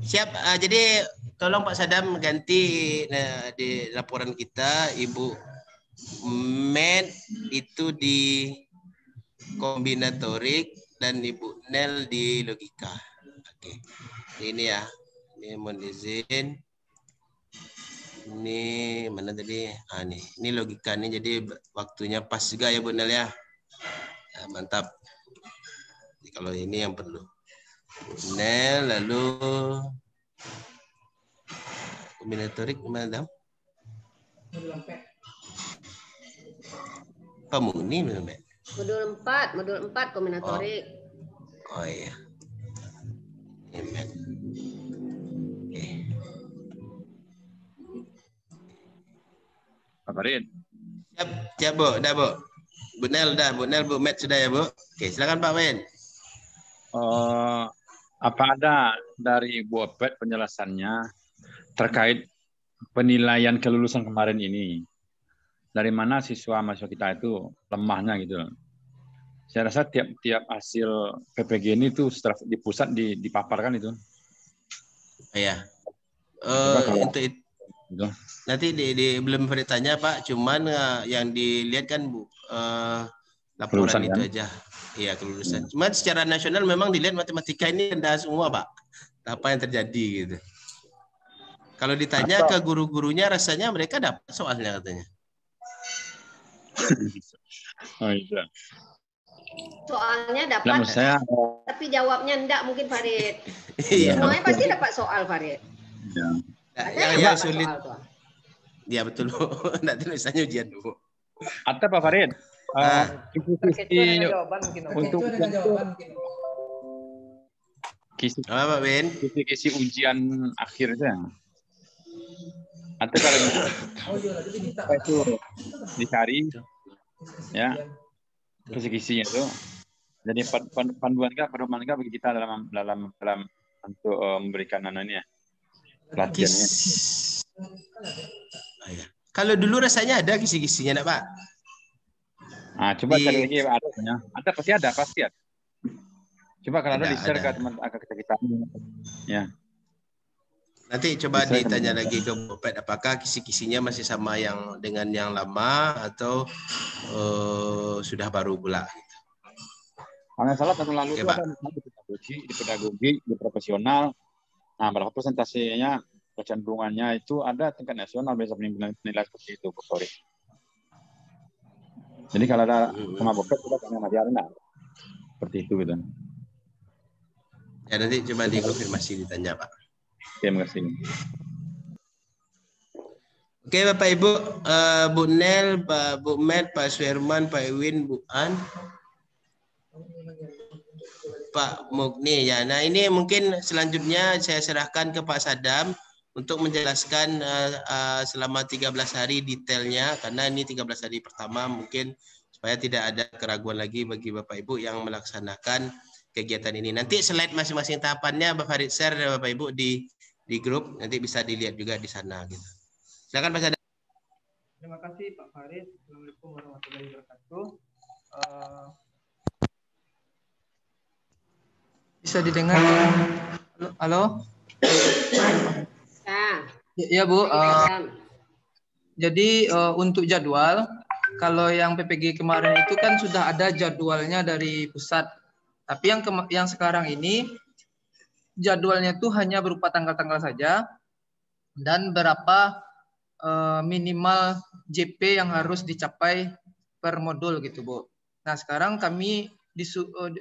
[SPEAKER 1] Siap. Jadi tolong Pak Sadam ganti di laporan kita Ibu Med itu di kombinatorik dan Ibu Nel di logika. Oke. Ini ya. Ini mohon izin. Ini mana tadi? Ini logika nih, jadi waktunya pas juga ya Bu Nel ya. Mantap. Jadi, kalau ini yang perlu. Bu Nel, lalu kombinatorik mana? Pemuni belum ya?
[SPEAKER 6] Modul 4 kombinatorik.
[SPEAKER 1] Oh iya. Oke.
[SPEAKER 3] Pak Farid.
[SPEAKER 1] Siap Bu, udah Bu. Bu Nel udah, Bu Nel, Bu Med sudah ya Bu. Oke, silakan Pak Wen.
[SPEAKER 3] Apa ada dari Bu Opet penjelasannya terkait penilaian kelulusan kemarin ini? Dari mana siswa-mahasiswa kita itu lemahnya gitu. Saya rasa tiap hasil PPG ini tuh setelah di pusat dipaparkan itu.
[SPEAKER 1] Iya. Untuk itu. Nanti belum beritanya Pak, cuman yang dilihat kan laporan kelulusan, itu kan? Aja. Iya kelulusan. Cuman secara nasional memang dilihat matematika ini rendah semua Pak. Apa yang terjadi gitu. Kalau ditanya ke guru-gurunya rasanya mereka dapat soalnya katanya.
[SPEAKER 3] Oh iya.
[SPEAKER 6] Soalnya dapat, tapi jawabnya enggak mungkin Farid. Semuanya pasti dapat soal Farid.
[SPEAKER 3] Ya.
[SPEAKER 1] Yang sulit. Iya betul. Nanti tulisannya ujian dulu.
[SPEAKER 3] Atau Pak Farid, kisi ujian akhirnya. Atau kalau itu dicari, ya kisi-kisinya itu. Jadi panduan bagi kita dalam untuk memberikan anaknya. Pelatihannya.
[SPEAKER 1] Kalau dulu rasanya ada kisi-kisinya, enggak Pak?
[SPEAKER 3] Nah, coba cari lagi ada. Ada pasti ada. Coba kalau ada di-share ke teman agak kita. Ya.
[SPEAKER 1] Nanti coba
[SPEAKER 3] Bisa
[SPEAKER 1] ditanya
[SPEAKER 3] kan?
[SPEAKER 1] lagi ke Bu Pet, apakah kisi-kisinya masih sama yang dengan yang lama atau sudah baru pula.
[SPEAKER 3] Kalau salah tahun lalu
[SPEAKER 1] Oke,
[SPEAKER 3] itu
[SPEAKER 1] Pak.
[SPEAKER 3] ada misalnya di pedagogi, di profesional. Nah, berapa presentasinya, kecenderungannya itu ada tingkat nasional bisa menilai seperti itu, Bu Tori. Jadi kalau ada sama Bu Pet, kita tanya Mas Yarna. Seperti itu gitu.
[SPEAKER 1] Ya, nanti coba dikonfirmasi ditanya, Pak.
[SPEAKER 3] Terima kasih.
[SPEAKER 1] Oke, Bapak Ibu, Bu Nel, Pak Bu Med, Pak Suherman, Pak Ewin, Bu An, Pak Mugni. Ya, nah ini mungkin selanjutnya saya serahkan ke Pak Sadam untuk menjelaskan selama 13 hari detailnya, karena ini 13 hari pertama mungkin supaya tidak ada keraguan lagi bagi Bapak Ibu yang melaksanakan kegiatan ini. Nanti slide masing-masing tahapannya Bapak Farid share Bapak Ibu di grup, nanti bisa dilihat juga di sana gitu. Silakan Pak Sadam.
[SPEAKER 5] Terima kasih Pak Farid. Assalamualaikum warahmatullahi wabarakatuh. Bisa didengar? Halo? Ya Bu. Jadi untuk jadwal, kalau yang PPG kemarin itu kan sudah ada jadwalnya dari pusat. Tapi yang sekarang ini jadwalnya itu hanya berupa tanggal-tanggal saja dan berapa minimal JP yang harus dicapai per modul gitu Bu. Nah sekarang kami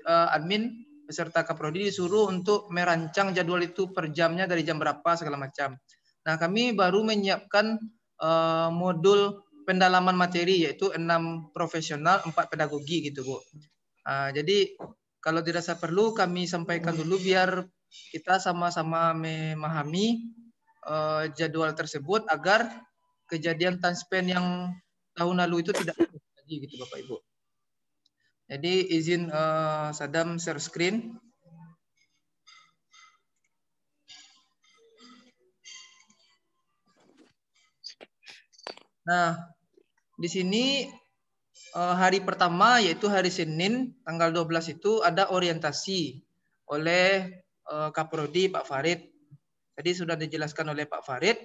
[SPEAKER 5] admin beserta Kaprodi disuruh untuk merancang jadwal itu per jamnya dari jam berapa segala macam. Nah kami baru menyiapkan modul pendalaman materi yaitu 6 profesional 4 pedagogi gitu Bu. Jadi kalau dirasa perlu kami sampaikan dulu biar kita sama-sama memahami jadwal tersebut agar kejadian Tanspen yang tahun lalu itu tidak terjadi gitu Bapak Ibu. Jadi izin Sadam share screen. Nah, di sini hari pertama yaitu hari Senin tanggal 12 itu ada orientasi oleh Kaprodi Pak Farid. Tadi sudah dijelaskan oleh Pak Farid.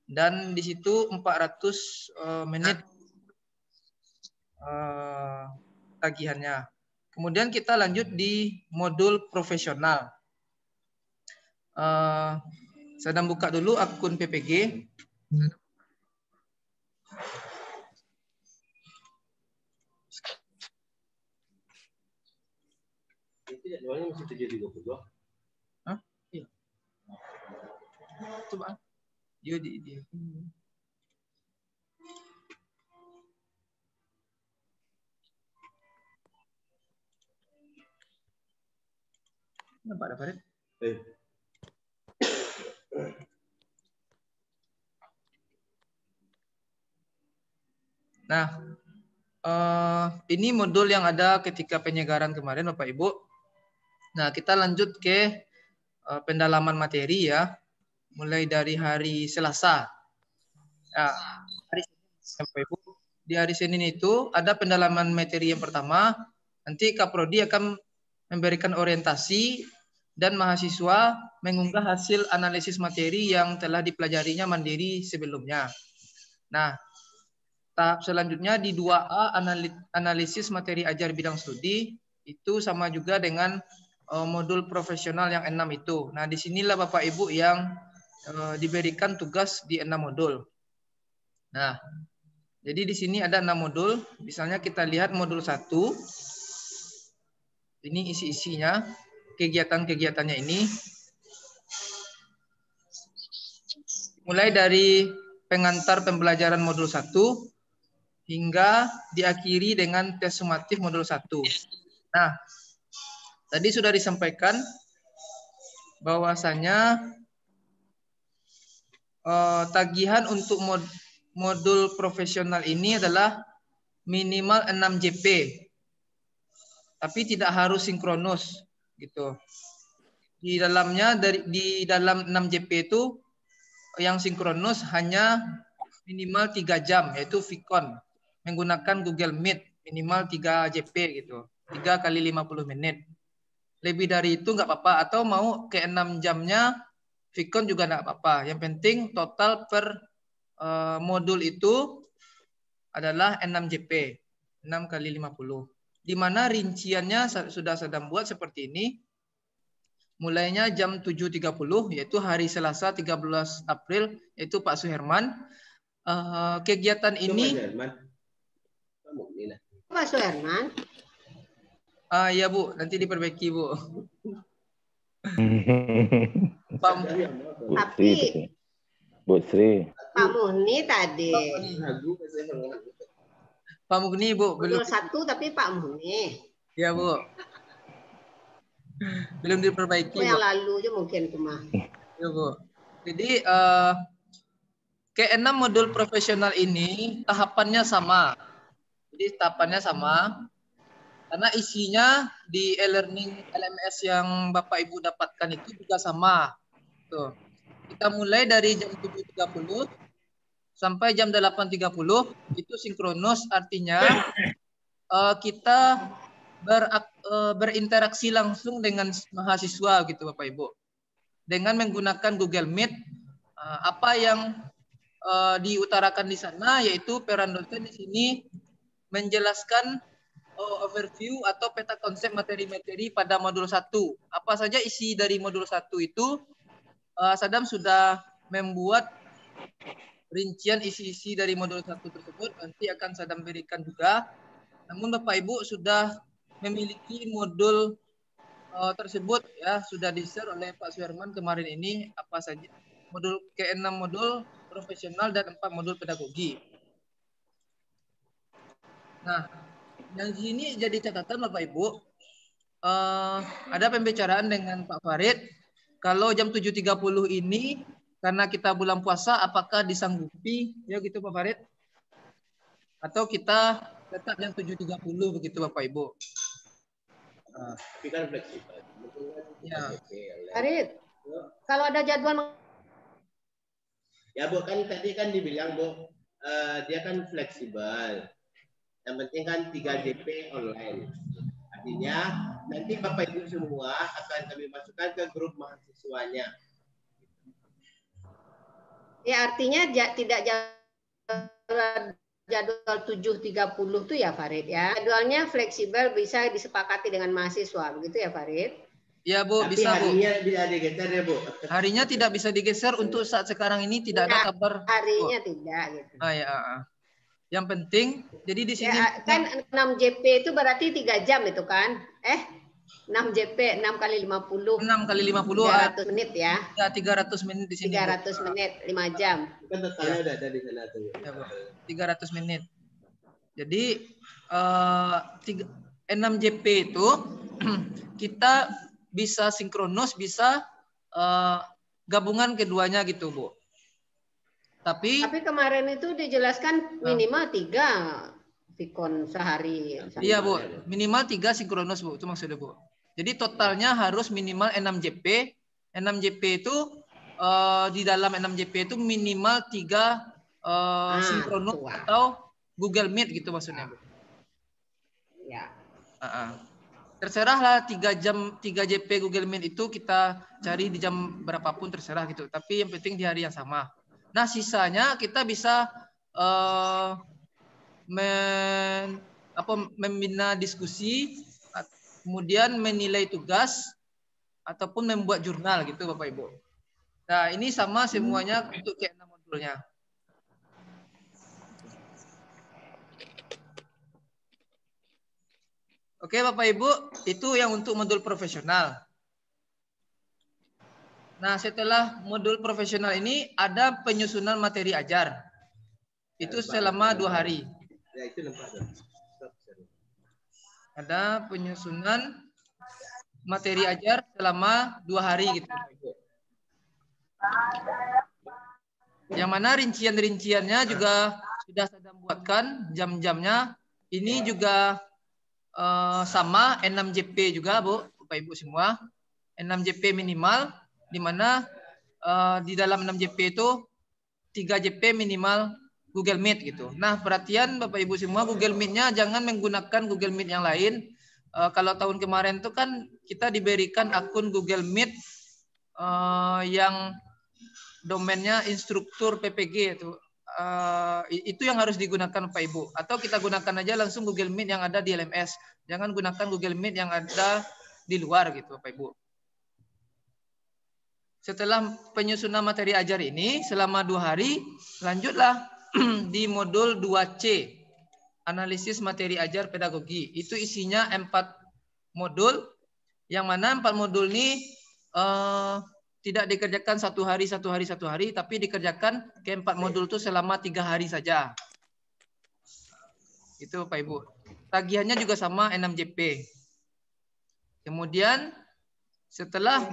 [SPEAKER 5] Dan di situ 400 menit tagihannya. Kemudian kita lanjut di modul profesional. Sedang buka dulu akun PPG.
[SPEAKER 1] Itu jadwalnya masih 7.22.
[SPEAKER 5] Hah? Iya. Coba. Dia di Nampak ada Farid? Nah, ini modul yang ada ketika penyegaran kemarin Bapak Ibu. Nah, kita lanjut ke pendalaman materi ya. Mulai dari hari Selasa. Nah, hari Senin, Bapak Ibu. Di hari Senin itu ada pendalaman materi yang pertama. Nanti Kaprodi akan memberikan orientasi dan mahasiswa mengunggah hasil analisis materi yang telah dipelajarinya mandiri sebelumnya. Nah, tahap selanjutnya di 2A analisis materi ajar bidang studi itu sama juga dengan modul profesional yang 6 itu. Nah, disinilah Bapak Ibu yang diberikan tugas di 6 modul. Nah, jadi di sini ada 6 modul. Misalnya kita lihat modul 1. Ini isi-isinya, kegiatan-kegiatannya ini. Mulai dari pengantar pembelajaran modul 1 hingga diakhiri dengan tes sumatif modul 1. Nah, tadi sudah disampaikan bahwasanya tagihan untuk modul profesional ini adalah minimal 6 JP. Tapi tidak harus sinkronus gitu. Di dalamnya di dalam 6 JP itu yang sinkronus hanya minimal 3 jam yaitu Vicon menggunakan Google Meet minimal 3 JP gitu. 3 kali 50 menit. Lebih dari itu nggak apa-apa atau mau ke 6 jamnya Vicon juga enggak apa-apa. Yang penting total per modul itu adalah 6 JP. 6 kali 50. Di mana rinciannya sudah Sadam buat seperti ini. Mulainya jam 7.30 yaitu hari Selasa 13 April yaitu Pak Suherman. Kegiatan ini
[SPEAKER 6] Pak Suherman.
[SPEAKER 5] Ya Bu, nanti diperbaiki Bu.
[SPEAKER 6] Tapi
[SPEAKER 2] Bu Sri.
[SPEAKER 6] Pak Muhni tadi.
[SPEAKER 5] Pak Muhni Bu belum.
[SPEAKER 6] Satu tapi Pak Muhni.
[SPEAKER 5] Ya Bu. Belum diperbaiki.
[SPEAKER 6] Yang lalu aja mungkin cuma.
[SPEAKER 5] Ya Bu. Jadi ke-6 modul profesional ini tahapannya sama. Jadi tahapannya sama. Karena isinya di e-learning LMS yang Bapak Ibu dapatkan itu juga sama. Tuh. Kita mulai dari jam 7.30 sampai jam 8.30 itu sinkronus, artinya kita berinteraksi langsung dengan mahasiswa gitu Bapak Ibu. Dengan menggunakan Google Meet, apa yang diutarakan di sana yaitu peran dosen di sini menjelaskan overview atau peta konsep materi-materi pada modul 1. Apa saja isi dari modul 1 itu Sadam sudah membuat rincian isi-isi dari modul 1 tersebut, nanti akan Sadam berikan juga. Namun Bapak Ibu sudah memiliki modul tersebut ya, sudah di-share oleh Pak Suherman kemarin ini apa saja modul ke-6 modul profesional dan 4 modul pedagogi. Nah, yang sini jadi catatan Bapak Ibu, ada pembicaraan dengan Pak Farid, kalau jam 7.30 ini karena kita bulan puasa apakah disanggupi ya gitu Pak Farid? Atau kita tetap jam 7.30 begitu Bapak Ibu?
[SPEAKER 1] Tapi kan fleksibel.
[SPEAKER 5] Ya.
[SPEAKER 6] Farid, kalau ada jadwal.
[SPEAKER 1] Ya Bu, kan tadi kan dibilang Bu, dia kan fleksibel. Yang penting kan 3 JP online. Artinya nanti Bapak Ibu semua akan kami masukkan ke grup mahasiswanya.
[SPEAKER 6] Ya artinya tidak jadwal 7.30 itu ya Farid ya. Jadwalnya fleksibel, bisa disepakati dengan mahasiswa, begitu ya Farid?
[SPEAKER 5] Ya Bu,
[SPEAKER 1] tapi
[SPEAKER 5] bisa Bu.
[SPEAKER 1] Harinya bisa digeser ya Bu.
[SPEAKER 5] Harinya tidak bisa digeser untuk saat sekarang ini tidak ada kabar.
[SPEAKER 6] Harinya tidak gitu.
[SPEAKER 5] Yang penting jadi di sini
[SPEAKER 6] ya, kan 6 JP itu berarti 3 jam itu kan? 6 JP 6 kali 50.
[SPEAKER 5] 6 kali 50
[SPEAKER 6] 300 menit ya.
[SPEAKER 5] Ya 300 menit di sini.
[SPEAKER 6] 300 Bu. Menit 5 jam.
[SPEAKER 1] Kan totalnya udah ada di sana tuh.
[SPEAKER 5] Ya, Bu. 300 menit. Jadi 6 JP itu kita bisa sinkronus, bisa gabungan keduanya gitu, Bu. Tapi
[SPEAKER 6] kemarin itu dijelaskan minimal 3 Vicon sehari.
[SPEAKER 5] Iya, Bu. Minimal 3 sinkronus, Bu. Itu maksudnya, Bu. Jadi totalnya harus minimal 6 JP. 6 JP itu di dalam 6 JP itu minimal 3 sinkronus atau Google Meet gitu maksudnya, Bu.
[SPEAKER 6] Ya.
[SPEAKER 5] Terserahlah 3 JP Google Meet itu kita cari di jam berapapun terserah gitu. Tapi yang penting di hari yang sama. Nah, sisanya kita bisa membina diskusi, kemudian menilai tugas ataupun membuat jurnal gitu Bapak Ibu. Nah, ini sama semuanya untuk ke-6 modulnya. Oke Bapak Ibu, itu yang untuk modul profesional. Nah, setelah modul profesional ini ada penyusunan materi ajar. Itu selama 2 hari.
[SPEAKER 1] Ya, itu
[SPEAKER 5] ada penyusunan materi ajar selama 2 hari gitu. Yang mana rincian-rinciannya juga sudah saya buatkan, jam-jamnya. Ini juga sama 6 JP juga Bu, Bapak Ibu semua. 6 JP minimal, di mana di dalam 6 JP itu 3 JP minimal Google Meet gitu. Nah, perhatian Bapak Ibu semua, Google Meet-nya jangan menggunakan Google Meet yang lain. Kalau tahun kemarin itu kan kita diberikan akun Google Meet yang domainnya instruktur PPG itu yang harus digunakan Pak Ibu. Atau kita gunakan aja langsung Google Meet yang ada di LMS. Jangan gunakan Google Meet yang ada di luar gitu Pak Ibu. Setelah penyusunan materi ajar ini selama 2 hari, lanjutlah di modul 2C, analisis materi ajar pedagogi. Itu isinya 4 modul, yang mana 4 modul ini tidak dikerjakan 1 hari, tapi dikerjakan ke 4 modul itu selama 3 hari saja. Itu Pak Ibu. Tagihannya juga sama 6 JP. Kemudian setelah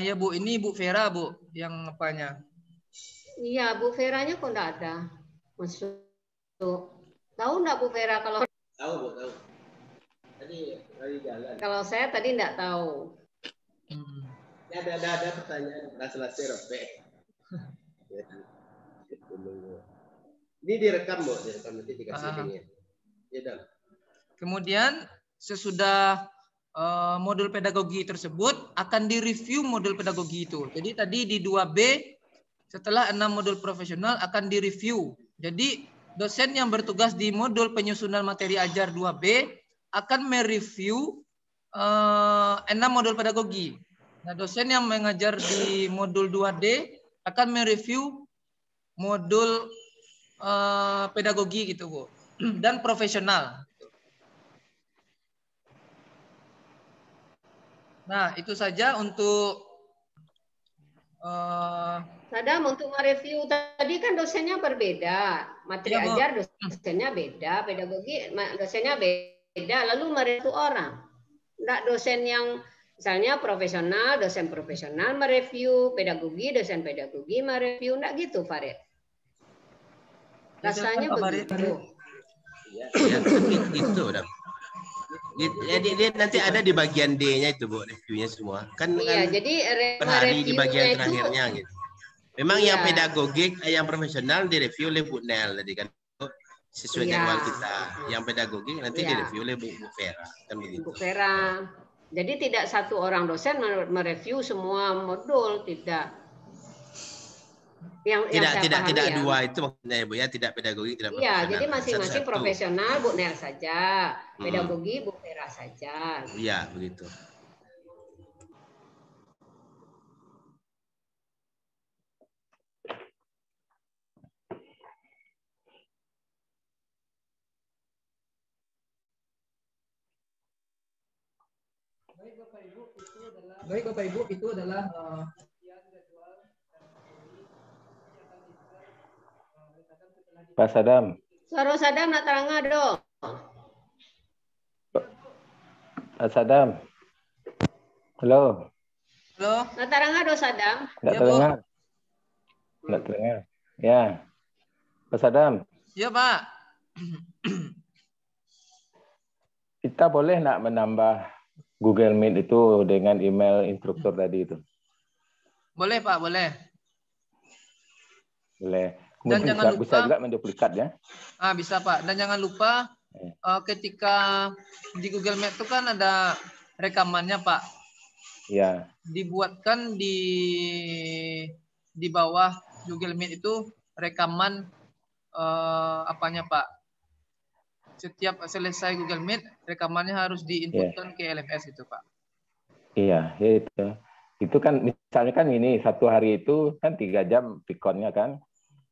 [SPEAKER 5] ya Bu, ini Bu Vera Bu yang apanya?
[SPEAKER 6] Iya, Bu Veranya kok enggak ada. Masuk. Tahu enggak Bu Vera kalau
[SPEAKER 1] Tahu Bu, tahu. Tadi jalan.
[SPEAKER 6] Kalau saya tadi enggak tahu.
[SPEAKER 1] Ya, ada pertanyaan selesai Rope. Ini direkam Bu, direkam nanti dikasih linknya. Ya, Dan.
[SPEAKER 5] Kemudian sesudah modul pedagogi tersebut akan direview modul pedagogi itu. Jadi tadi di 2B setelah 6 modul profesional akan direview. Jadi dosen yang bertugas di modul penyusunan materi ajar 2B akan mereview 6 modul pedagogi. Nah, dosen yang mengajar di modul 2D akan mereview modul pedagogi gitu Bu. Dan profesional. Nah, itu saja untuk
[SPEAKER 6] Sadam, untuk mereview tadi kan dosennya berbeda, materi
[SPEAKER 5] ya,
[SPEAKER 6] ajar dosennya beda, pedagogi dosennya beda, lalu mereview orang. Enggak dosen yang misalnya profesional, dosen profesional mereview, pedagogi, dosen pedagogi mereview, enggak gitu Farid? Rasanya begitu.
[SPEAKER 1] Ya, gitu udah. Jadi dia nanti ada di bagian D-nya itu Bu, reviewnya semua. Kan
[SPEAKER 6] iya,
[SPEAKER 1] kan
[SPEAKER 6] jadi
[SPEAKER 1] per hari di bagian
[SPEAKER 6] itu,
[SPEAKER 1] terakhirnya gitu. Memang
[SPEAKER 6] iya,
[SPEAKER 1] yang pedagogik, yang profesional direview oleh Bu Nel tadi kan sesuai jadwal kita. Yang pedagogik nanti direview oleh Bu Vera kan begitu.
[SPEAKER 6] Bu Vera. Jadi tidak satu orang dosen mereview semua modul, tidak.
[SPEAKER 1] Tidak ya, 2 itu maksudnya ya Bu ya, tidak pedagogik, tidak profesional.
[SPEAKER 6] Iya, jadi masing-masing profesional Bu Nel saja, pedagogi Bu Vera saja.
[SPEAKER 1] Iya, begitu.
[SPEAKER 5] Baik Bapak Ibu, itu adalah
[SPEAKER 2] Pak Sadam.
[SPEAKER 6] Suara Sadam nak terang do.
[SPEAKER 2] Pak Sadam. Halo.
[SPEAKER 5] halo.
[SPEAKER 6] Nak terang do Sadam.
[SPEAKER 2] Enggak
[SPEAKER 5] Ya,
[SPEAKER 2] terdengar. Enggak terdengar. Ya. Pak Sadam.
[SPEAKER 5] Ya Pak.
[SPEAKER 2] Kita boleh enggak menambah Google Meet itu dengan email instruktur tadi itu?
[SPEAKER 5] Boleh Pak, boleh.
[SPEAKER 2] Boleh.
[SPEAKER 5] Dan
[SPEAKER 2] Kemudian
[SPEAKER 5] jangan lupa,
[SPEAKER 2] bisa juga menduplikat ya?
[SPEAKER 5] Bisa Pak. Dan jangan lupa ketika di Google Meet itu kan ada rekamannya Pak.
[SPEAKER 2] Iya.
[SPEAKER 5] Dibuatkan di bawah Google Meet itu rekaman apanya Pak. Setiap selesai Google Meet rekamannya harus diinputkan ke LMS itu Pak. Iya,
[SPEAKER 2] itu. Itu kan misalnya kan ini 1 hari itu kan 3 jam pikonnya kan.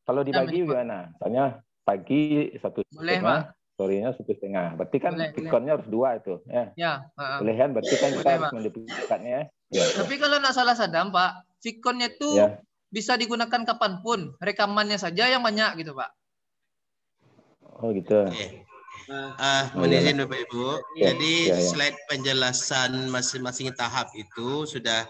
[SPEAKER 2] Kalau dibagi gimana? Misalnya pagi 1,5, sorenya 1,5. Berarti kan pikonnya harus 2 itu. Ya. Boleh kan? Berarti kan kita harus menduplikatnya. Ya.
[SPEAKER 5] Tapi kalau nggak salah Sadam Pak, pikonnya itu bisa digunakan kapanpun. Rekamannya saja yang banyak gitu Pak.
[SPEAKER 2] Oh gitu.
[SPEAKER 1] Mohon izin Bapak Ibu. Jadi slide penjelasan masing-masing tahap itu sudah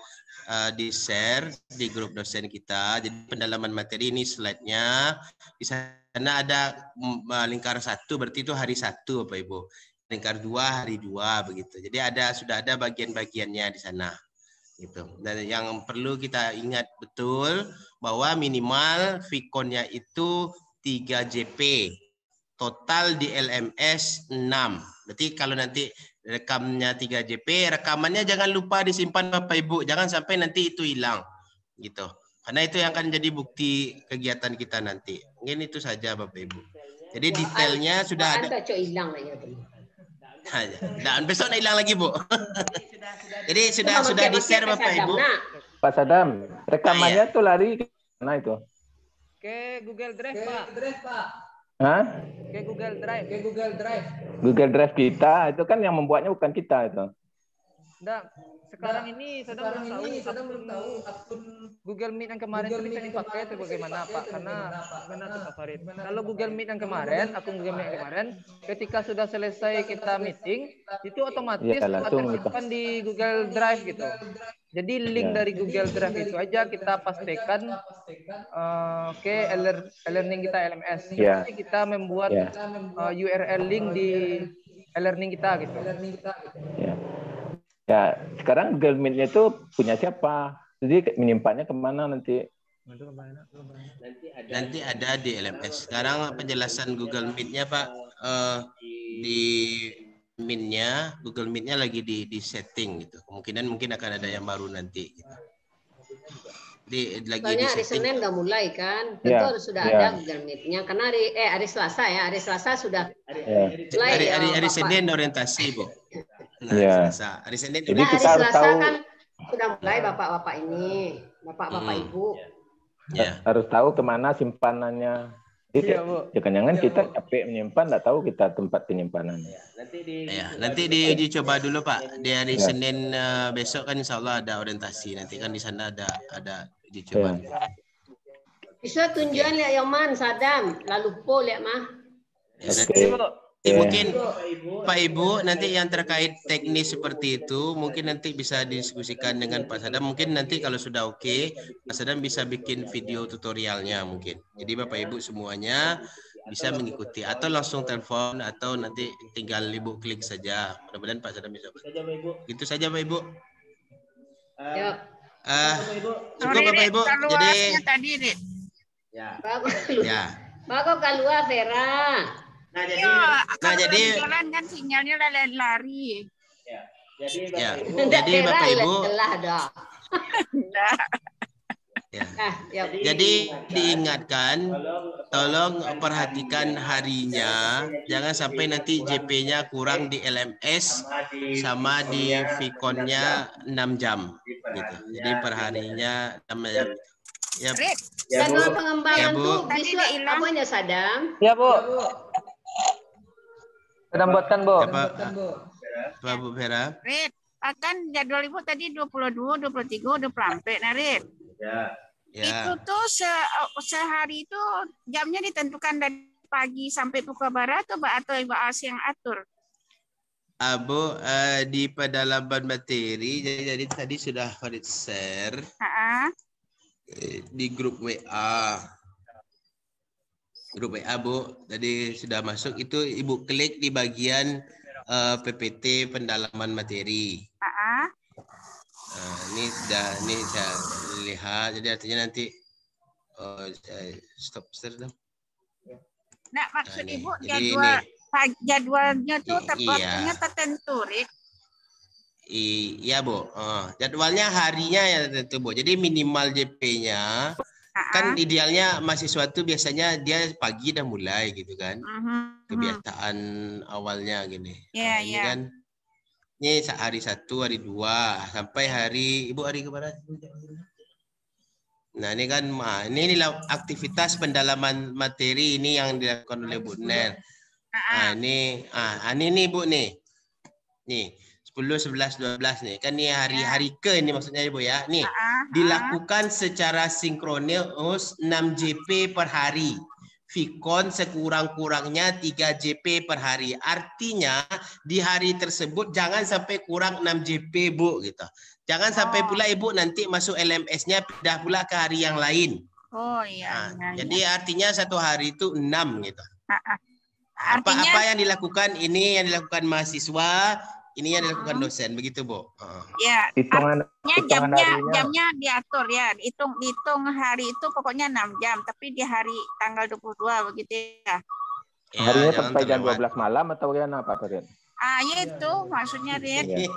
[SPEAKER 1] di-share di grup dosen kita. Jadi pendalaman materi ini slide-nya. Di sana ada lingkar 1, berarti itu hari 1 Bapak Ibu. Lingkar 2 hari 2 begitu. Jadi sudah ada bagian-bagiannya di sana. Gitu. Dan yang perlu kita ingat betul bahwa minimal Vkonnya itu 3 JP. Total di LMS 6. Berarti kalau nanti rekamnya 3 JP, rekamannya jangan lupa disimpan Bapak Ibu, jangan sampai nanti itu hilang gitu. Karena itu yang akan jadi bukti kegiatan kita nanti. Mungkin itu saja Bapak Ibu. Jadi detailnya sudah ada. Dan besok nak hilang lagi Bu. Jadi sudah di-share Bapak Ibu.
[SPEAKER 2] Pak Sadam, rekamannya tuh lari ke mana itu?
[SPEAKER 5] Ke Google Drive, Pak.
[SPEAKER 2] Hah?
[SPEAKER 5] Ke Google Drive.
[SPEAKER 2] Google Drive kita itu kan yang membuatnya bukan kita itu.
[SPEAKER 5] Enggak, sekarang ini Sadam belum tahu akun Google Meet yang kemarin itu bisa dipakai atau bagaimana Pak? Karena benar Pak Farid. Kalau Google Meet yang kemarin, akun Google Meet yang kemarin, ketika sudah selesai kita meeting, itu otomatis tersimpan di Google Drive gitu. Jadi link dari Google Drive itu aja kita pastikan ke e-learning kita LMS. Jadi kita membuat URL link di e-learning kita gitu.
[SPEAKER 2] Ya, sekarang Google Meet-nya itu punya siapa? Jadi menyimpannya kemana nanti?
[SPEAKER 1] Nanti ada di LMS. Sekarang penjelasan Google Meet-nya Pak, di Meet-nya, Google Meet-nya lagi di setting gitu. Mungkin akan ada yang baru nanti. Gitu.
[SPEAKER 6] Soalnya hari Senin nggak mulai kan, tentu harus sudah ada Google Meet-nya. Karena hari Selasa ya, hari Selasa sudah mulai.
[SPEAKER 1] Hari Senin orientasi Bu. Hari Senin.
[SPEAKER 2] Jadi kita harus tahu
[SPEAKER 6] kan sudah mulai bapak-bapak ini, bapak-bapak ibu.
[SPEAKER 2] Harus tahu kemana simpanannya. Jangan-jangan kita capek menyimpan, nggak tahu kita tempat penyimpanannya.
[SPEAKER 1] Nanti diuji coba dulu Pak. Di hari Senin besok kan Insya Allah ada orientasi. Nanti kan di sana ada uji coba.
[SPEAKER 6] Bisa tunjukan lihat yang man Sadam, lalu po lihat mah.
[SPEAKER 1] Mungkin Pak Ibu nanti yang terkait teknis seperti itu mungkin nanti bisa diskusikan dengan Pak Sadam. Mungkin nanti kalau sudah oke, Pak Sadam bisa bikin video tutorialnya mungkin. Jadi Bapak Ibu semuanya bisa mengikuti atau langsung telepon atau nanti tinggal Ibu klik saja. Mudah-mudahan Pak Sadam bisa. Itu saja Pak Ibu. Cukup Bapak Ibu. Jadi
[SPEAKER 6] Bagus keluar Vera.
[SPEAKER 1] Nah jadi
[SPEAKER 4] jalan kan sinyalnya lari.
[SPEAKER 1] Jadi Bapak Ibu jadi diingatkan, tolong perhatikan harinya, jangan sampai nanti JP-nya kurang di LMS sama di Vicon-nya 6 jam gitu. Jadi perharinya 6 jam.
[SPEAKER 6] Jadwal pengembangan tuh bisa apanya Sadam?
[SPEAKER 5] Ya Bu. Sedang buatkan Bu.
[SPEAKER 1] Pak Bu Vera.
[SPEAKER 4] Rit, akan jadwal Ibu tadi 22, 23 udah sampai nah Rit. Itu tuh sehari itu jamnya ditentukan dari pagi sampai pukul barat atau Ibu Asi yang atur?
[SPEAKER 1] Abu di pedalaman materi jadi tadi sudah Farid share di grup WA. Grup WA Bu, tadi sudah masuk itu Ibu klik di bagian PPT pendalaman materi. Ini saya lihat, jadi artinya nanti stop share dong.
[SPEAKER 4] Nah, maksud Ibu jadwalnya tuh waktunya tertentu, Rik.
[SPEAKER 1] Iya Bu, jadwalnya harinya ya tentu Bu. Jadi minimal JP-nya kan idealnya mahasiswa itu biasanya dia pagi dah mulai gitu kan. Kebiasaan awalnya gini. Ini kan ini hari 1, hari 2 sampai hari Ibu hari keberapa? Nah, ini kan ini aktivitas pendalaman materi ini yang dilakukan oleh Bu Ner. Ini nih Bu nih. Nih 10, 11, 12 nih. Kan ini hari ke ini maksudnya Ibu ya. Nih, dilakukan secara sinkronus 6 JP per hari. Vicon sekurang-kurangnya 3 JP per hari. Artinya di hari tersebut jangan sampai kurang 6 JP Bu gitu. Jangan sampai pula Ibu nanti masuk LMS-nya pindah pula ke hari yang lain. Jadi artinya satu hari itu 6 gitu. Apa yang dilakukan ini yang dilakukan mahasiswa, ini yang dilakukan dosen, begitu Bu.
[SPEAKER 4] Ya, jamnya diatur ya, dihitung hari itu pokoknya 6 jam, tapi di hari tanggal 22 begitu ya.
[SPEAKER 2] Harinya sampai jam 12 malam atau gimana Pak Farid?
[SPEAKER 4] Ya itu maksudnya Rit.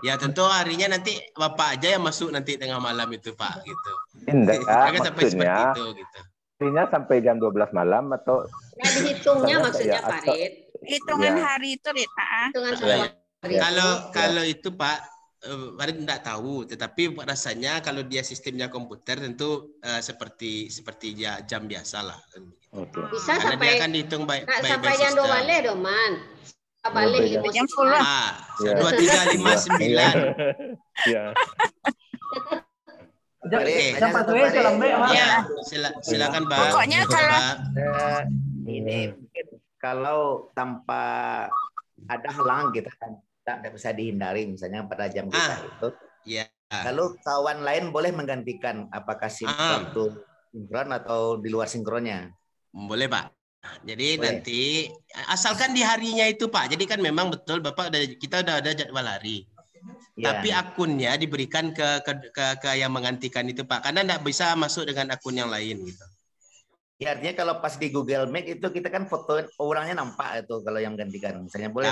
[SPEAKER 1] Ya tentu harinya nanti Bapak aja yang masuk nanti tengah malam itu Pak gitu.
[SPEAKER 2] Enggak,
[SPEAKER 1] Sampai seperti itu gitu.
[SPEAKER 2] Harinya sampai jam 12 malam atau
[SPEAKER 6] nggak dihitungnya maksudnya Pak Rit.
[SPEAKER 4] Hitungan hari itu Rit.
[SPEAKER 6] Hitungan hari.
[SPEAKER 1] Kalau itu Pak Farid tidak tahu, tetapi rasanya kalau dia sistemnya komputer tentu seperti jam biasa lah.
[SPEAKER 6] Bisa
[SPEAKER 1] karena
[SPEAKER 6] sampai
[SPEAKER 1] dia akan dihitung
[SPEAKER 6] sampai jam 2 balik dong man. Balik
[SPEAKER 4] jam 10.
[SPEAKER 1] 2359.
[SPEAKER 2] Ya.
[SPEAKER 1] Silakan Pak.
[SPEAKER 4] Pokoknya kalau
[SPEAKER 7] ini kalau tanpa ada halangan kita kan tidak bisa dihindari, misalnya pada jam kita itu.
[SPEAKER 1] Ya.
[SPEAKER 7] Lalu kawan lain boleh menggantikan, apakah waktu sinkron atau di luar sinkronnya?
[SPEAKER 1] Boleh Pak. Jadi nanti asalkan di harinya itu Pak. Jadi kan memang betul Bapak kita udah ada jadwal hari. Ya. Tapi akunnya diberikan ke yang menggantikan itu Pak. Karena tidak bisa masuk dengan akun yang lain gitu.
[SPEAKER 7] Ya artinya kalau pas di Google Meet itu kita kan foto orangnya nampak itu kalau yang gantikan. Misalnya boleh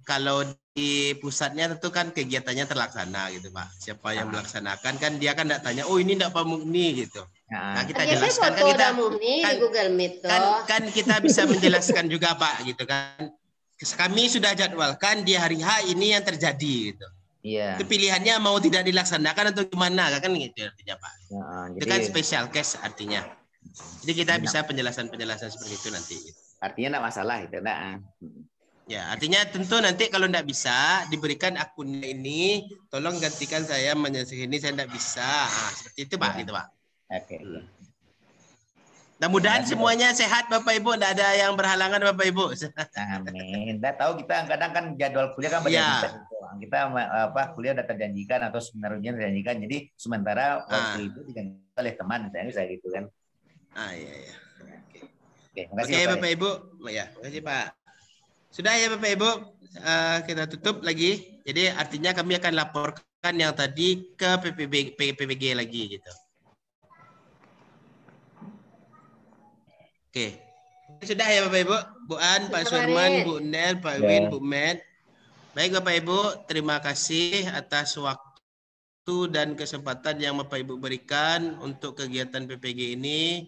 [SPEAKER 1] kalau di pusatnya tentu kan kegiatannya terlaksana gitu Pak. Siapa yang melaksanakan kan dia kan tidak tanya, oh ini tidak Pak Mugni gitu. Nah kita jelaskan kan kita
[SPEAKER 6] di Google Meet
[SPEAKER 1] kan kita bisa menjelaskan juga Pak gitu kan. Kami sudah jadwalkan di hari H ini yang terjadi gitu.
[SPEAKER 7] Iya.
[SPEAKER 1] Itu pilihannya mau tidak dilaksanakan atau gimana kan gitu artinya Pak. Itu kan special case artinya. Jadi kita bisa penjelasan seperti itu nanti.
[SPEAKER 7] Artinya tidak masalah itu, enggak.
[SPEAKER 1] Ya, artinya tentu nanti kalau tidak bisa diberikan akunnya ini, tolong gantikan saya menyelesaikan ini, saya tidak bisa. Seperti itu Pak, gitu Pak.
[SPEAKER 7] Oke.
[SPEAKER 1] Mudah-mudahan semuanya sehat Bapak Ibu, tidak ada yang berhalangan Bapak Ibu.
[SPEAKER 7] Amin. Tidak tahu kita kadang kan jadwal kuliah kan kita kuliah udah terjanjikan atau sebenarnya terjanjikan, jadi sementara waktu itu diganti oleh teman, saya gitu kan.
[SPEAKER 1] Iya.
[SPEAKER 7] Oke,
[SPEAKER 1] Bapak Ibu. Ya, terima kasih Pak. Sudah ya Bapak Ibu, kita tutup lagi. Jadi artinya kami akan laporkan yang tadi ke PPG lagi gitu. Oke. Sudah ya Bapak Ibu, Bu An, Pak Surman, Bu Nel, Pak Win, Bu Med. Baik Bapak Ibu, terima kasih atas waktu dan kesempatan yang Bapak Ibu berikan untuk kegiatan PPG ini.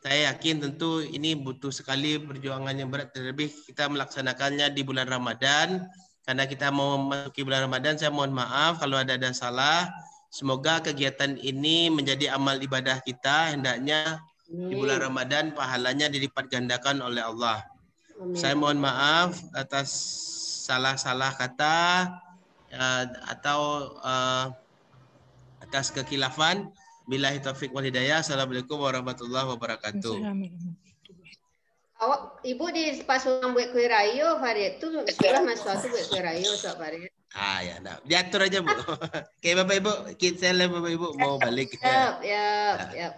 [SPEAKER 1] Saya yakin tentu ini butuh sekali perjuangan yang berat, terlebih kita melaksanakannya di bulan Ramadan. Karena kita mau memasuki bulan Ramadan, saya mohon maaf kalau ada salah. Semoga kegiatan ini menjadi amal ibadah kita, hendaknya di bulan Ramadan pahalanya dilipat gandakan oleh Allah. Saya mohon maaf atas salah-salah kata atau atas kekhilafan. Billahi taufiq wal hidayah. Assalamualaikum warahmatullahi wabarakatuh.
[SPEAKER 6] Ibu di Pasuruan buat kue rayo Farid itu sekolah mahasiswa buat kue rayo Sob Farid.
[SPEAKER 1] Ya, nah. Diatur aja Bu. Oke Bapak Ibu, saya Bapak Ibu mau balik.
[SPEAKER 6] Ya.